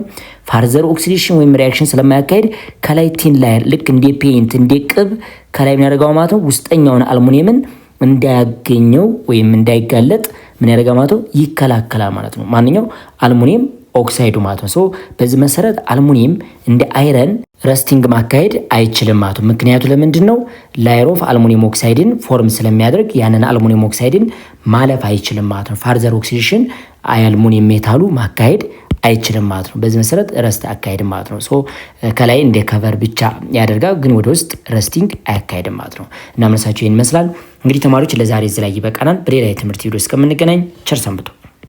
ፋርዘር ኦክሲዴሽን ወይም ሪአክሽን ስለማያካሄድ ከላይ ቲን ላየር ልክ እንደ ፔይንት እንደ ቅብ ከላይ ምን ያደርጋው ማለት ነው? ውስጠኛውን አልሙኒየምን እንዳያገኘው ወይም እንዳይጋለጥ ምን ያደርጋል ማለት ነው? ይከላከላል ማለት ነው። ማንኛው አልሙኒየም ኦክሳይዱ ማለት ነው። በዚህ መሰረት አልሙኒየም እንደ አይረን ረስቲንግ ማካሄድ አይችልም ማለት ነው። ምክንያቱ ለምንድን ነው? ላየር ኦፍ አልሙኒየም ኦክሳይድን ፎርም ስለሚያደርግ ያንን አልሙኒየም ኦክሳይድን ማለፍ አይችልም ማለት ነው። ፋርዘር ኦክሲዴሽን አልሙኒየም ሜታሉ ማካሄድ አይችልም ማለት ነው። በዚህ መሰረት ረስት አካሄድም ማለት ነው። ከላይ እንደ ከቨር ብቻ ያደርጋል፣ ግን ወደ ውስጥ ረስቲንግ አያካሄድም ማለት ነው። እና መልሳቸው ይህን ይመስላል። እንግዲህ ተማሪዎች ለዛሬ እዚህ ላይ ይበቃናል። በሌላ የትምህርት ቪዲዮ እስከምንገናኝ ቸር ሰንብቱ።